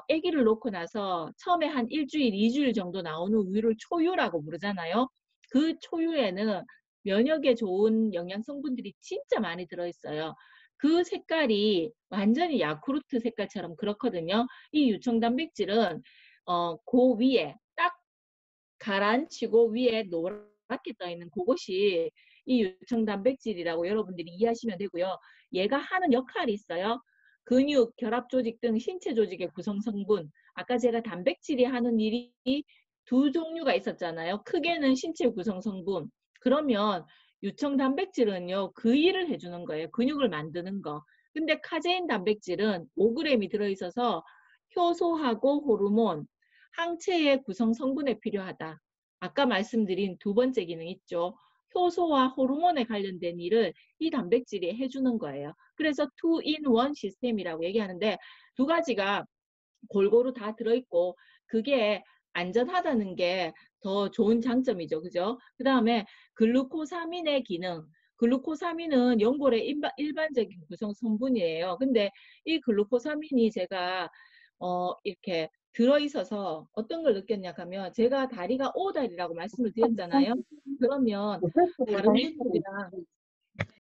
아기를 놓고 나서 처음에 한 일주일, 2주일 정도 나오는 우유를 초유라고 부르잖아요. 그 초유에는 면역에 좋은 영양 성분들이 진짜 많이 들어있어요. 그 색깔이 완전히 야쿠르트 색깔처럼 그렇거든요. 이 유청 단백질은 그 위에 딱 가라앉히고 위에 노랗게 떠 있는 그것이 이 유청 단백질이라고 여러분들이 이해하시면 되고요. 얘가 하는 역할이 있어요. 근육, 결합 조직 등 신체 조직의 구성 성분. 아까 제가 단백질이 하는 일이 두 종류가 있었잖아요. 크게는 신체 구성 성분. 그러면 유청 단백질은요, 그 일을 해주는 거예요. 근육을 만드는 거. 근데 카제인 단백질은 5g이 들어있어서 효소하고 호르몬, 항체의 구성 성분에 필요하다. 아까 말씀드린 두 번째 기능 있죠. 효소와 호르몬에 관련된 일을 이 단백질이 해주는 거예요. 그래서 2-in-1 시스템이라고 얘기하는데 두 가지가 골고루 다 들어있고 그게 안전하다는 게 더 좋은 장점이죠. 그죠? 그 다음에 글루코사민의 기능. 글루코사민은 연골의 일반적인 구성 성분이에요. 근데 이 글루코사민이 제가 이렇게 들어있어서 어떤 걸 느꼈냐 하면 제가 다리가 오다리라고 말씀을 드렸잖아요. 그러면 다른 분들이랑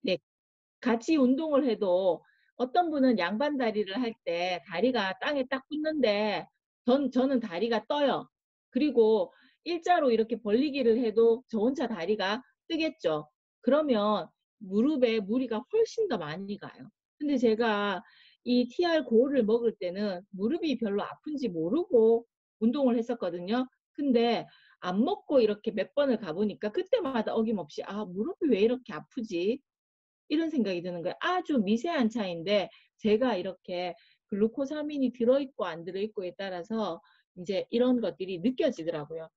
네, 같이 운동을 해도 어떤 분은 양반 다리를 할 때 다리가 땅에 딱 붙는데 저는 다리가 떠요. 그리고 일자로 이렇게 벌리기를 해도 저 혼자 다리가 뜨겠죠. 그러면 무릎에 무리가 훨씬 더 많이 가요. 근데 제가 이 TR-고를 먹을 때는 무릎이 별로 아픈지 모르고 운동을 했었거든요. 근데 안 먹고 이렇게 몇 번을 가보니까 그때마다 어김없이 아, 무릎이 왜 이렇게 아프지? 이런 생각이 드는 거예요. 아주 미세한 차이인데 제가 이렇게 글루코사민이 들어있고 안 들어있고에 따라서 이제 이런 것들이 느껴지더라고요.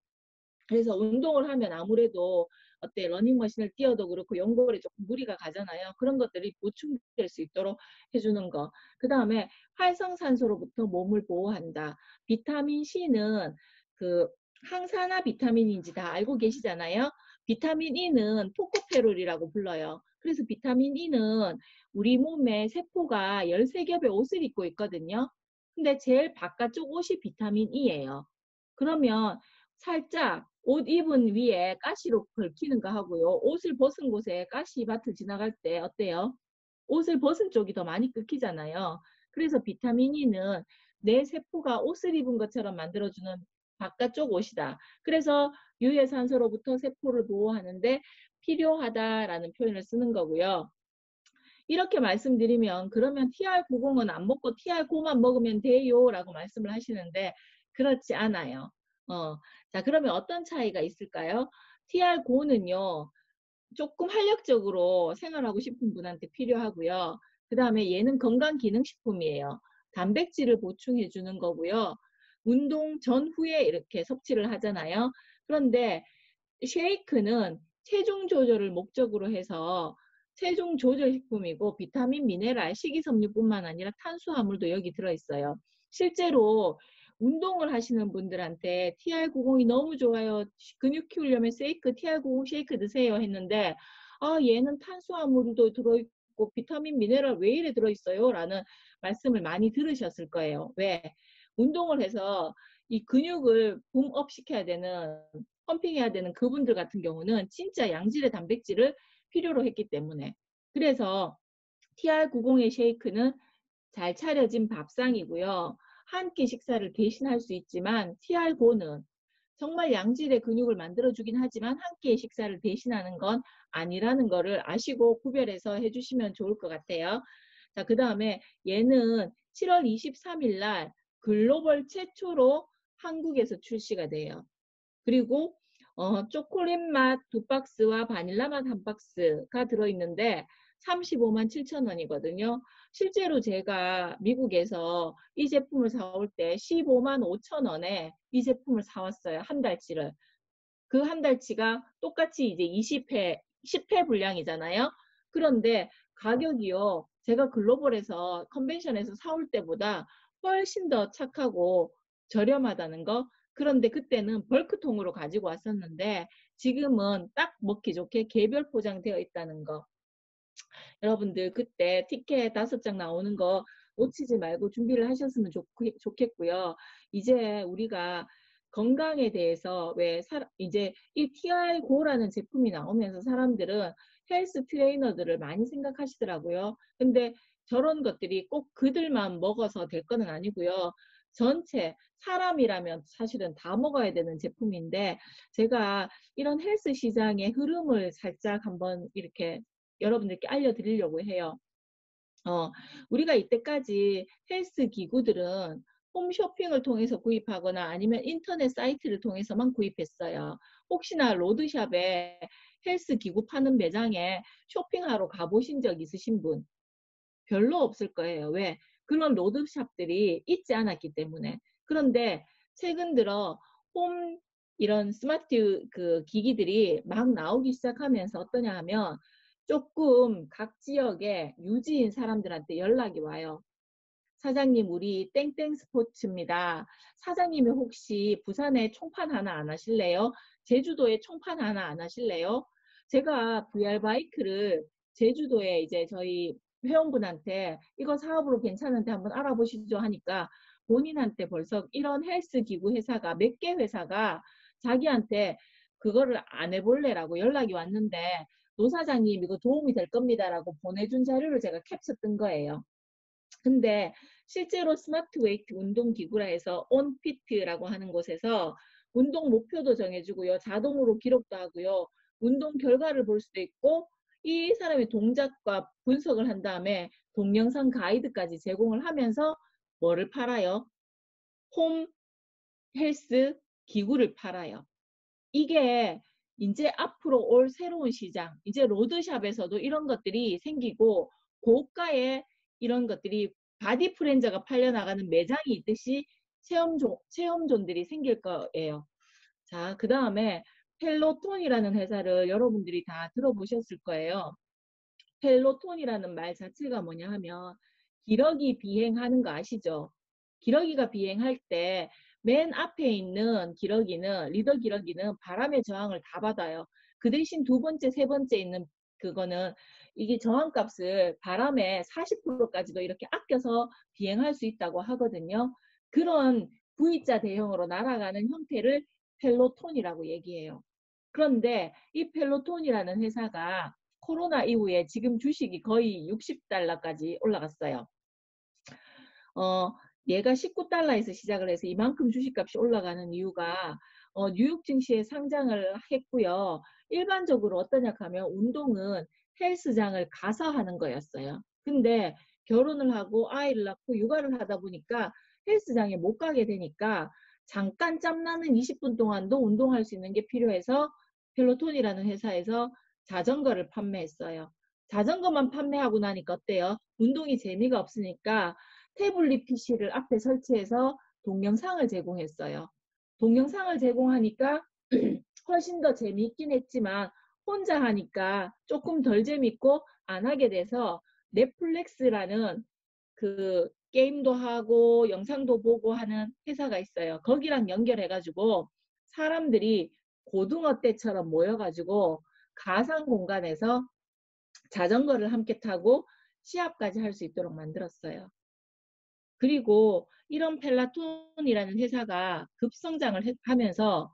그래서 운동을 하면 아무래도 러닝머신을 뛰어도 그렇고 연골에 조금 무리가 가잖아요. 그런 것들이 보충될 수 있도록 해주는 거. 그 다음에 활성산소로부터 몸을 보호한다. 비타민 C는 그 항산화 비타민인지 다 알고 계시잖아요. 비타민 E는 토코페롤이라고 불러요. 그래서 비타민 E는 우리 몸에 세포가 13겹의 옷을 입고 있거든요. 근데 제일 바깥쪽 옷이 비타민 E예요. 그러면 살짝 옷 입은 위에 가시로 걸치는 거 하고요. 옷을 벗은 곳에 가시밭을 지나갈 때 어때요? 옷을 벗은 쪽이 더 많이 끊기잖아요. 그래서 비타민 E는 내 세포가 옷을 입은 것처럼 만들어주는 바깥쪽 옷이다. 그래서 유해산소로부터 세포를 보호하는데 필요하다라는 표현을 쓰는 거고요. 이렇게 말씀드리면 그러면 TR90은 안 먹고 TR9만 먹으면 돼요 라고 말씀을 하시는데 그렇지 않아요. 자, 그러면 어떤 차이가 있을까요? TR9는요. 조금 활력적으로 생활하고 싶은 분한테 필요하고요. 그 다음에 얘는 건강기능식품이에요. 단백질을 보충해 주는 거고요. 운동 전후에 이렇게 섭취를 하잖아요. 그런데 쉐이크는 체중 조절을 목적으로 해서 체중 조절 식품이고 비타민, 미네랄, 식이섬유뿐만 아니라 탄수화물도 여기 들어있어요. 실제로 운동을 하시는 분들한테 TR90이 너무 좋아요. 근육 키우려면 쉐이크, TR90 쉐이크 드세요 했는데 아 얘는 탄수화물도 들어있고 비타민, 미네랄 왜 이래 들어있어요? 라는 말씀을 많이 들으셨을 거예요. 왜? 운동을 해서 이 근육을 붐업 시켜야 되는 펌핑해야 되는 그분들 같은 경우는 진짜 양질의 단백질을 필요로 했기 때문에 그래서 TR90의 쉐이크는 잘 차려진 밥상이고요. 한 끼 식사를 대신할 수 있지만 TR9는 정말 양질의 근육을 만들어주긴 하지만 한 끼의 식사를 대신하는 건 아니라는 거를 아시고 구별해서 해주시면 좋을 것 같아요. 자, 그 다음에 얘는 7월 23일 날 글로벌 최초로 한국에서 출시가 돼요. 그리고 초콜릿 맛 2박스와 바닐라 맛 1박스가 들어있는데 35만 7천 원이거든요. 실제로 제가 미국에서 이 제품을 사올 때 15만 5천 원에 이 제품을 사왔어요. 한 달치를. 그 한 달치가 똑같이 이제 20회, 10회 분량이잖아요. 그런데 가격이요. 제가 글로벌에서 컨벤션에서 사올 때보다 훨씬 더 착하고 저렴하다는 거 그런데 그때는 벌크통으로 가지고 왔었는데 지금은 딱 먹기 좋게 개별 포장되어 있다는 거. 여러분들 그때 티켓 5장 나오는 거 놓치지 말고 준비를 하셨으면 좋겠고요. 이제 우리가 건강에 대해서 이제 이 TR고라는 제품이 나오면서 사람들은 헬스 트레이너들을 많이 생각하시더라고요. 근데 저런 것들이 꼭 그들만 먹어서 될 거는 아니고요. 전체 사람이라면 사실은 다 먹어야 되는 제품인데 제가 이런 헬스 시장의 흐름을 살짝 한번 이렇게 여러분들께 알려드리려고 해요. 우리가 이때까지 헬스 기구들은 홈쇼핑을 통해서 구입하거나 아니면 인터넷 사이트를 통해서만 구입했어요. 혹시나 로드샵에 헬스 기구 파는 매장에 쇼핑하러 가보신 적 있으신 분? 별로 없을 거예요. 왜? 그런 로드샵들이 있지 않았기 때문에. 그런데 최근 들어 홈 이런 스마트 그 기기들이 막 나오기 시작하면서 어떠냐 하면 조금 각 지역의 유지인 사람들한테 연락이 와요. 사장님, 우리 땡땡 스포츠입니다. 사장님이 혹시 부산에 총판 하나 안 하실래요? 제주도에 총판 하나 안 하실래요? 제가 VR 바이크를 제주도에 이제 저희 회원분한테 이거 사업으로 괜찮은데 한번 알아보시죠 하니까 본인한테 벌써 이런 헬스 기구 회사가 몇 개 회사가 자기한테 그거를 안 해볼래라고 연락이 왔는데 노 사장님 이거 도움이 될 겁니다라고 보내준 자료를 제가 캡처 뜬 거예요. 근데 실제로 스마트 웨이트 운동 기구라 해서 온피트라고 하는 곳에서 운동 목표도 정해주고요. 자동으로 기록도 하고요. 운동 결과를 볼 수도 있고 이 사람의 동작과 분석을 한 다음에 동영상 가이드까지 제공을 하면서 뭐를 팔아요? 홈 헬스 기구를 팔아요. 이게 이제 앞으로 올 새로운 시장, 이제 로드샵에서도 이런 것들이 생기고 고가의 이런 것들이 바디 프렌저가 팔려나가는 매장이 있듯이 체험존들이 생길 거예요. 자, 그 다음에 펠로톤이라는 회사를 여러분들이 다 들어보셨을 거예요. 펠로톤이라는 말 자체가 뭐냐 하면 기러기 비행하는 거 아시죠? 기러기가 비행할 때 맨 앞에 있는 기러기는 리더 기러기는 바람의 저항을 다 받아요. 그 대신 두 번째, 세 번째 있는 그거는 이게 저항값을 바람의 40%까지도 이렇게 아껴서 비행할 수 있다고 하거든요. 그런 V자 대형으로 날아가는 형태를 펠로톤이라고 얘기해요. 그런데 이 펠로톤이라는 회사가 코로나 이후에 지금 주식이 거의 60달러까지 올라갔어요. 어, 얘가 19달러에서 시작을 해서 이만큼 주식값이 올라가는 이유가 뉴욕 증시에 상장을 했고요. 일반적으로 어떠냐 하면 운동은 헬스장을 가서 하는 거였어요. 근데 결혼을 하고 아이를 낳고 육아를 하다 보니까 헬스장에 못 가게 되니까 잠깐 짬나는 20분 동안도 운동할 수 있는 게 필요해서 펠로톤이라는 회사에서 자전거를 판매했어요. 자전거만 판매하고 나니까 어때요? 운동이 재미가 없으니까 태블릿 PC를 앞에 설치해서 동영상을 제공했어요. 동영상을 제공하니까 훨씬 더 재미있긴 했지만 혼자 하니까 조금 덜 재밌고 안 하게 돼서 넷플릭스라는 그 게임도 하고 영상도 보고 하는 회사가 있어요. 거기랑 연결해가지고 사람들이 고등어 때처럼 모여가지고 가상 공간에서 자전거를 함께 타고 시합까지 할 수 있도록 만들었어요. 그리고 이런 펠라톤이라는 회사가 급성장을 하면서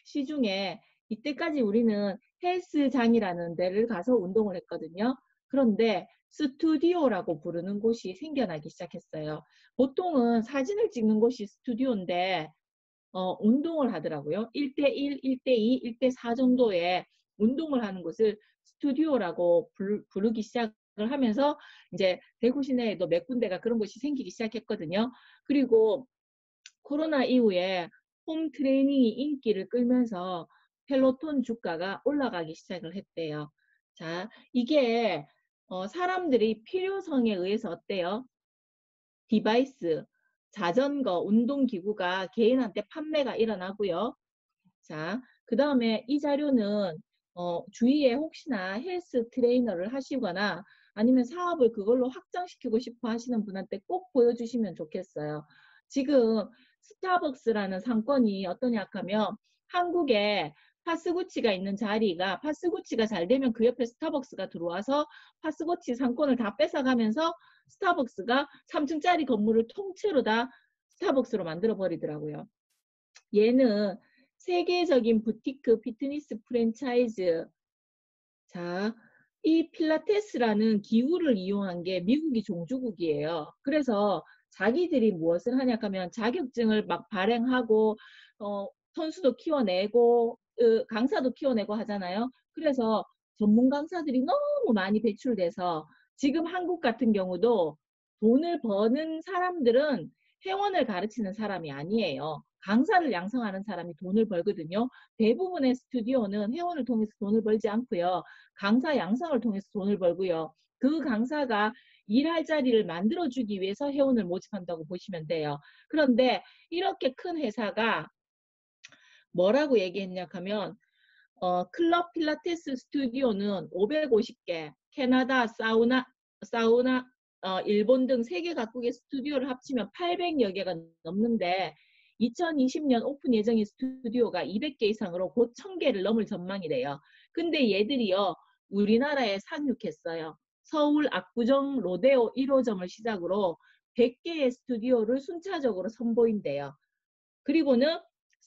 시중에 이때까지 우리는 헬스장이라는 데를 가서 운동을 했거든요. 그런데 스튜디오라고 부르는 곳이 생겨나기 시작했어요. 보통은 사진을 찍는 곳이 스튜디오인데 운동을 하더라고요. 1대1, 1대2, 1대4 정도의 운동을 하는 곳을 스튜디오라고 부르기 시작을 하면서 이제 대구 시내에도 몇 군데가 그런 곳이 생기기 시작했거든요. 그리고 코로나 이후에 홈 트레이닝이 인기를 끌면서 펠로톤 주가가 올라가기 시작을 했대요. 자, 이게 사람들이 필요성에 의해서 어때요? 디바이스, 자전거, 운동기구가 개인한테 판매가 일어나고요. 자, 그 다음에 이 자료는 주위에 혹시나 헬스 트레이너를 하시거나 아니면 사업을 그걸로 확장시키고 싶어 하시는 분한테 꼭 보여주시면 좋겠어요. 지금 스타벅스라는 상권이 어떠냐 하면 한국에 파스구치가 있는 자리가 파스구치가 잘 되면 그 옆에 스타벅스가 들어와서 파스구치 상권을 다 뺏어가면서 스타벅스가 3층짜리 건물을 통째로 다 스타벅스로 만들어 버리더라고요. 얘는 세계적인 부티크 피트니스 프랜차이즈. 자, 이 필라테스라는 기구를 이용한 게 미국이 종주국이에요. 그래서 자기들이 무엇을 하냐 하면 자격증을 막 발행하고 선수도 키워내고 강사도 키워내고 하잖아요. 그래서 전문 강사들이 너무 많이 배출돼서 지금 한국 같은 경우도 돈을 버는 사람들은 회원을 가르치는 사람이 아니에요. 강사를 양성하는 사람이 돈을 벌거든요. 대부분의 스튜디오는 회원을 통해서 돈을 벌지 않고요. 강사 양성을 통해서 돈을 벌고요. 그 강사가 일할 자리를 만들어주기 위해서 회원을 모집한다고 보시면 돼요. 그런데 이렇게 큰 회사가 뭐라고 얘기했냐 하면 클럽 필라테스 스튜디오는 550개, 캐나다, 사우나, 일본 등 세계 각국의 스튜디오를 합치면 800여 개가 넘는데 2020년 오픈 예정인 스튜디오가 200개 이상으로 곧 1000개를 넘을 전망이래요. 근데 얘들이요, 우리나라에 상륙했어요. 서울 압구정 로데오 1호점을 시작으로 100개의 스튜디오를 순차적으로 선보인대요. 그리고는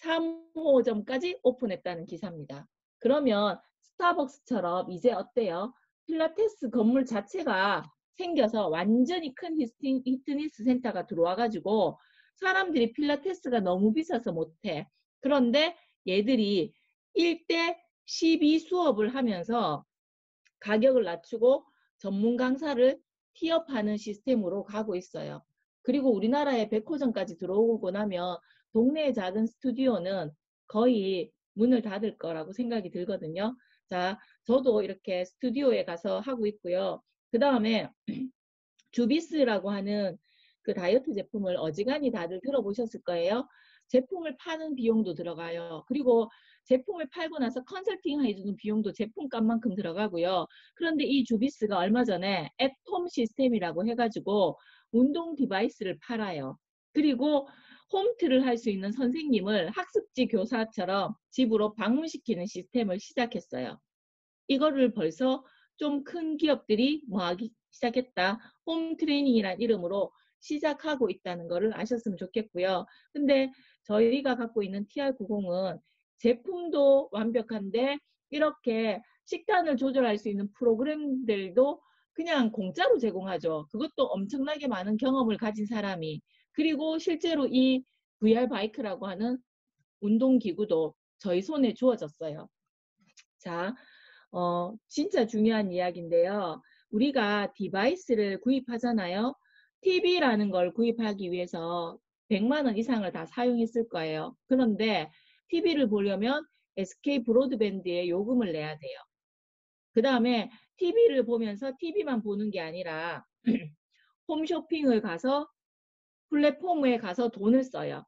3호점까지 오픈했다는 기사입니다. 그러면 스타벅스처럼 이제 어때요? 필라테스 건물 자체가 생겨서 완전히 큰 피트니스 센터가 들어와가지고 사람들이 필라테스가 너무 비싸서 못해. 그런데 얘들이 1대 12 수업을 하면서 가격을 낮추고 전문 강사를 티업하는 시스템으로 가고 있어요. 그리고 우리나라에 백호점까지 들어오고 나면 동네의 작은 스튜디오는 거의 문을 닫을 거라고 생각이 들거든요. 자, 저도 이렇게 스튜디오에 가서 하고 있고요. 그 다음에 주비스라고 하는 그 다이어트 제품을 어지간히 다들 들어보셨을 거예요. 제품을 파는 비용도 들어가요. 그리고 제품을 팔고 나서 컨설팅 해주는 비용도 제품값만큼 들어가고요. 그런데 이 주비스가 얼마 전에 앳홈 시스템이라고 해가지고 운동 디바이스를 팔아요. 그리고 홈트를 할 수 있는 선생님을 학습지 교사처럼 집으로 방문시키는 시스템을 시작했어요. 이거를 벌써 좀 큰 기업들이 뭐 하기 시작했다. 홈 트레이닝이라는 이름으로 시작하고 있다는 것을 아셨으면 좋겠고요. 근데 저희가 갖고 있는 TR90은 제품도 완벽한데 이렇게 식단을 조절할 수 있는 프로그램들도 그냥 공짜로 제공하죠. 그것도 엄청나게 많은 경험을 가진 사람이. 그리고 실제로 이 VR 바이크라고 하는 운동기구도 저희 손에 주어졌어요. 자, 진짜 중요한 이야기인데요. 우리가 디바이스를 구입하잖아요. TV라는 걸 구입하기 위해서 100만 원 이상을 다 사용했을 거예요. 그런데 TV를 보려면 SK 브로드밴드에 요금을 내야 돼요. 그 다음에 TV를 보면서 TV만 보는 게 아니라 홈쇼핑을 가서 플랫폼에 가서 돈을 써요.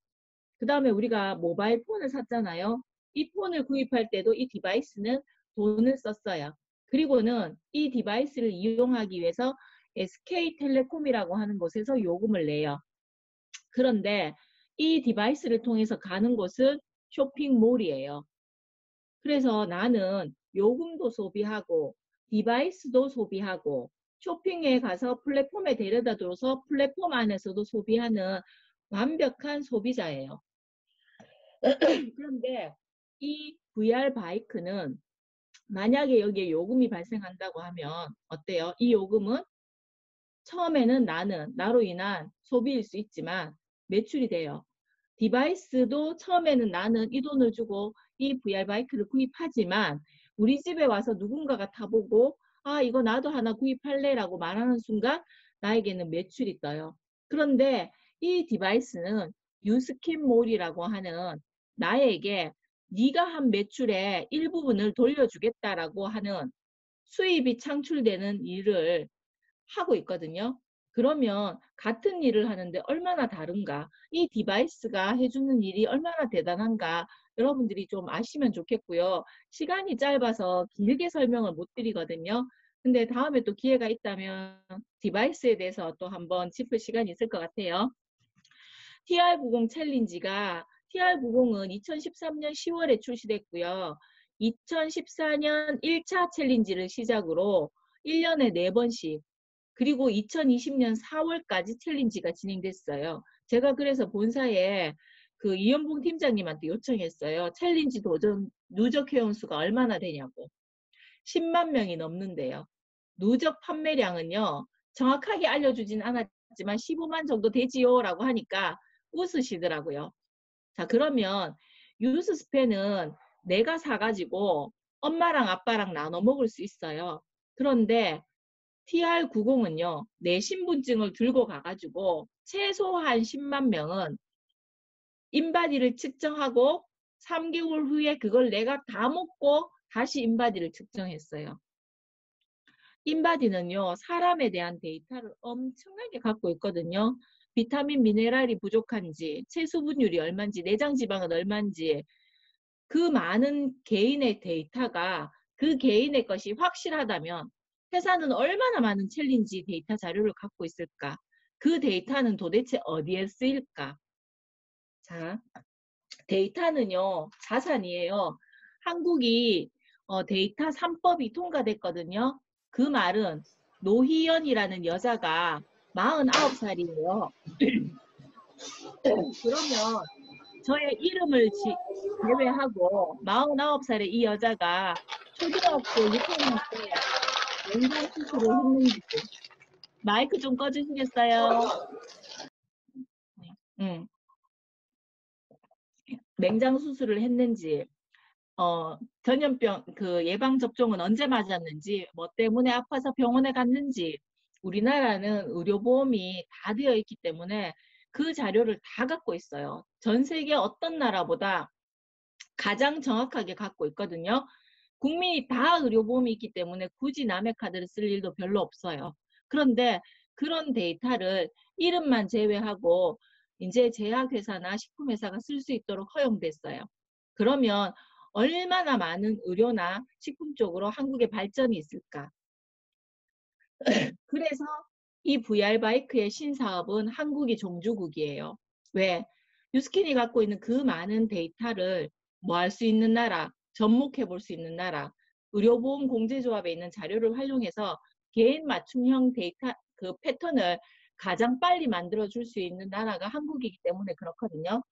그 다음에 우리가 모바일 폰을 샀잖아요. 이 폰을 구입할 때도 이 디바이스는 돈을 썼어요. 그리고는 이 디바이스를 이용하기 위해서 SK텔레콤이라고 하는 곳에서 요금을 내요. 그런데 이 디바이스를 통해서 가는 곳은 쇼핑몰이에요. 그래서 나는 요금도 소비하고 디바이스도 소비하고 쇼핑에 가서 플랫폼에 데려다 줘서 플랫폼 안에서도 소비하는 완벽한 소비자예요. 그런데 이 VR 바이크는 만약에 여기에 요금이 발생한다고 하면 어때요? 이 요금은 처음에는 나로 인한 소비일 수 있지만 매출이 돼요. 디바이스도 처음에는 나는 이 돈을 주고 이 VR 바이크를 구입하지만 우리 집에 와서 누군가가 타보고 아 이거 나도 하나 구입할래 라고 말하는 순간 나에게는 매출이 떠요. 그런데 이 디바이스는 유스킨몰이라고 하는 나에게 네가 한 매출의 일부분을 돌려주겠다라고 하는 수입이 창출되는 일을 하고 있거든요. 그러면 같은 일을 하는데 얼마나 다른가? 이 디바이스가 해주는 일이 얼마나 대단한가? 여러분들이 좀 아시면 좋겠고요. 시간이 짧아서 길게 설명을 못 드리거든요. 근데 다음에 또 기회가 있다면 디바이스에 대해서 또 한번 짚을 시간이 있을 것 같아요. TR90 챌린지가 TR90은 2013년 10월에 출시됐고요. 2014년 1차 챌린지를 시작으로 1년에 4번씩 그리고 2020년 4월까지 챌린지가 진행됐어요. 제가 그래서 본사에 그 이현봉 팀장님한테 요청했어요. 챌린지 도전 누적 회원수가 얼마나 되냐고. 10만 명이 넘는데요. 누적 판매량은요. 정확하게 알려주진 않았지만 15만 정도 되지요 라고 하니까 웃으시더라고요. 자, 그러면 유스 스팸은 내가 사가지고 엄마랑 아빠랑 나눠 먹을 수 있어요. 그런데 TR90은요, 내 신분증을 들고 가가지고 최소한 10만 명은 인바디를 측정하고 3개월 후에 그걸 내가 다 먹고 다시 인바디를 측정했어요. 인바디는요, 사람에 대한 데이터를 엄청나게 갖고 있거든요. 비타민, 미네랄이 부족한지, 체수분율이 얼마인지, 내장지방은 얼마인지, 그 많은 개인의 데이터가 그 개인의 것이 확실하다면 회사는 얼마나 많은 챌린지 데이터 자료를 갖고 있을까? 그 데이터는 도대체 어디에 쓰일까? 자, 데이터는요, 자산이에요. 한국이 데이터 3법이 통과됐거든요. 그 말은 노희연이라는 여자가 49살이에요. 그러면 저의 이름을 제외하고 49살의 이 여자가 초등학교 6학년 때 맹장 수술을 했는지 마이크 좀 꺼주시겠어요? 응. 맹장 수술을 했는지 전염병 그 예방 접종은 언제 맞았는지 뭐 때문에 아파서 병원에 갔는지 우리나라는 의료보험이 다 되어 있기 때문에 그 자료를 다 갖고 있어요. 전 세계 어떤 나라보다 가장 정확하게 갖고 있거든요. 국민이 다 의료보험이 있기 때문에 굳이 남의 카드를 쓸 일도 별로 없어요. 그런데 그런 데이터를 이름만 제외하고 이제 제약회사나 식품회사가 쓸 수 있도록 허용됐어요. 그러면 얼마나 많은 의료나 식품 쪽으로 한국의 발전이 있을까? 그래서 이 VR바이크의 신사업은 한국이 종주국이에요. 왜? 뉴스킨이 갖고 있는 그 많은 데이터를 뭐 할 수 있는 나라, 접목해 볼 수 있는 나라, 의료보험 공제조합에 있는 자료를 활용해서 개인 맞춤형 데이터 그 패턴을 가장 빨리 만들어 줄 수 있는 나라가 한국이기 때문에 그렇거든요.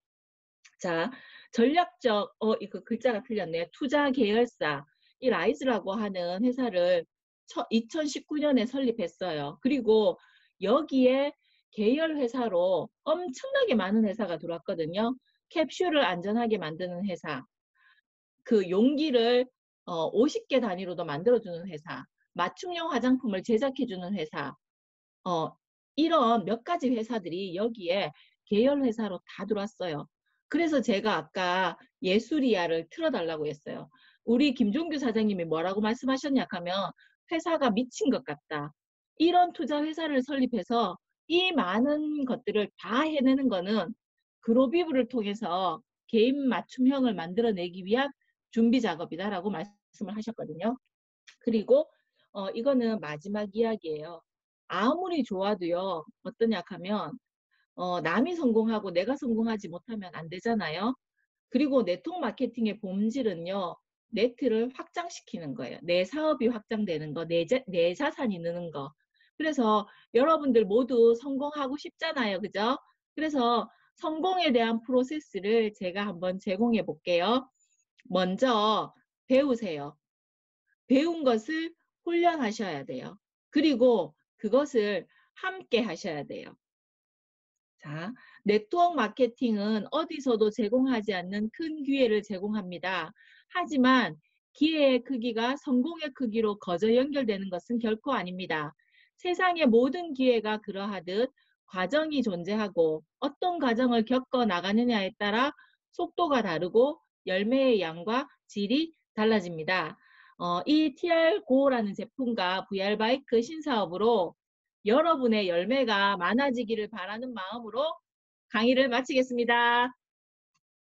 자, 전략적, 이거 글자가 틀렸네요. 투자 계열사, 이 라이즈라고 하는 회사를 2019년에 설립했어요. 그리고 여기에 계열 회사로 엄청나게 많은 회사가 들어왔거든요. 캡슐을 안전하게 만드는 회사, 그 용기를 50개 단위로도 만들어주는 회사, 맞춤형 화장품을 제작해주는 회사, 이런 몇 가지 회사들이 여기에 계열 회사로 다 들어왔어요. 그래서 제가 아까 예술이야를 틀어달라고 했어요. 우리 김종규 사장님이 뭐라고 말씀하셨냐 하면 회사가 미친 것 같다. 이런 투자 회사를 설립해서 이 많은 것들을 다 해내는 거는 그로비브를 통해서 개인 맞춤형을 만들어내기 위한 준비 작업이다라고 말씀을 하셨거든요. 그리고 이거는 마지막 이야기예요. 아무리 좋아도요. 어떠냐 하면 남이 성공하고 내가 성공하지 못하면 안 되잖아요. 그리고 네트워크 마케팅의 본질은요. 네트를 확장시키는 거예요. 내 사업이 확장되는 거, 내 자산이 느는 거. 그래서 여러분들 모두 성공하고 싶잖아요. 그죠? 그래서 성공에 대한 프로세스를 제가 한번 제공해 볼게요. 먼저 배우세요. 배운 것을 훈련하셔야 돼요. 그리고 그것을 함께 하셔야 돼요. 자, 네트워크 마케팅은 어디서도 제공하지 않는 큰 기회를 제공합니다. 하지만 기회의 크기가 성공의 크기로 거저 연결되는 것은 결코 아닙니다. 세상의 모든 기회가 그러하듯 과정이 존재하고 어떤 과정을 겪어 나가느냐에 따라 속도가 다르고 열매의 양과 질이 달라집니다. 이 TR-GO라는 제품과 VR바이크 신사업으로 여러분의 열매가 많아지기를 바라는 마음으로 강의를 마치겠습니다.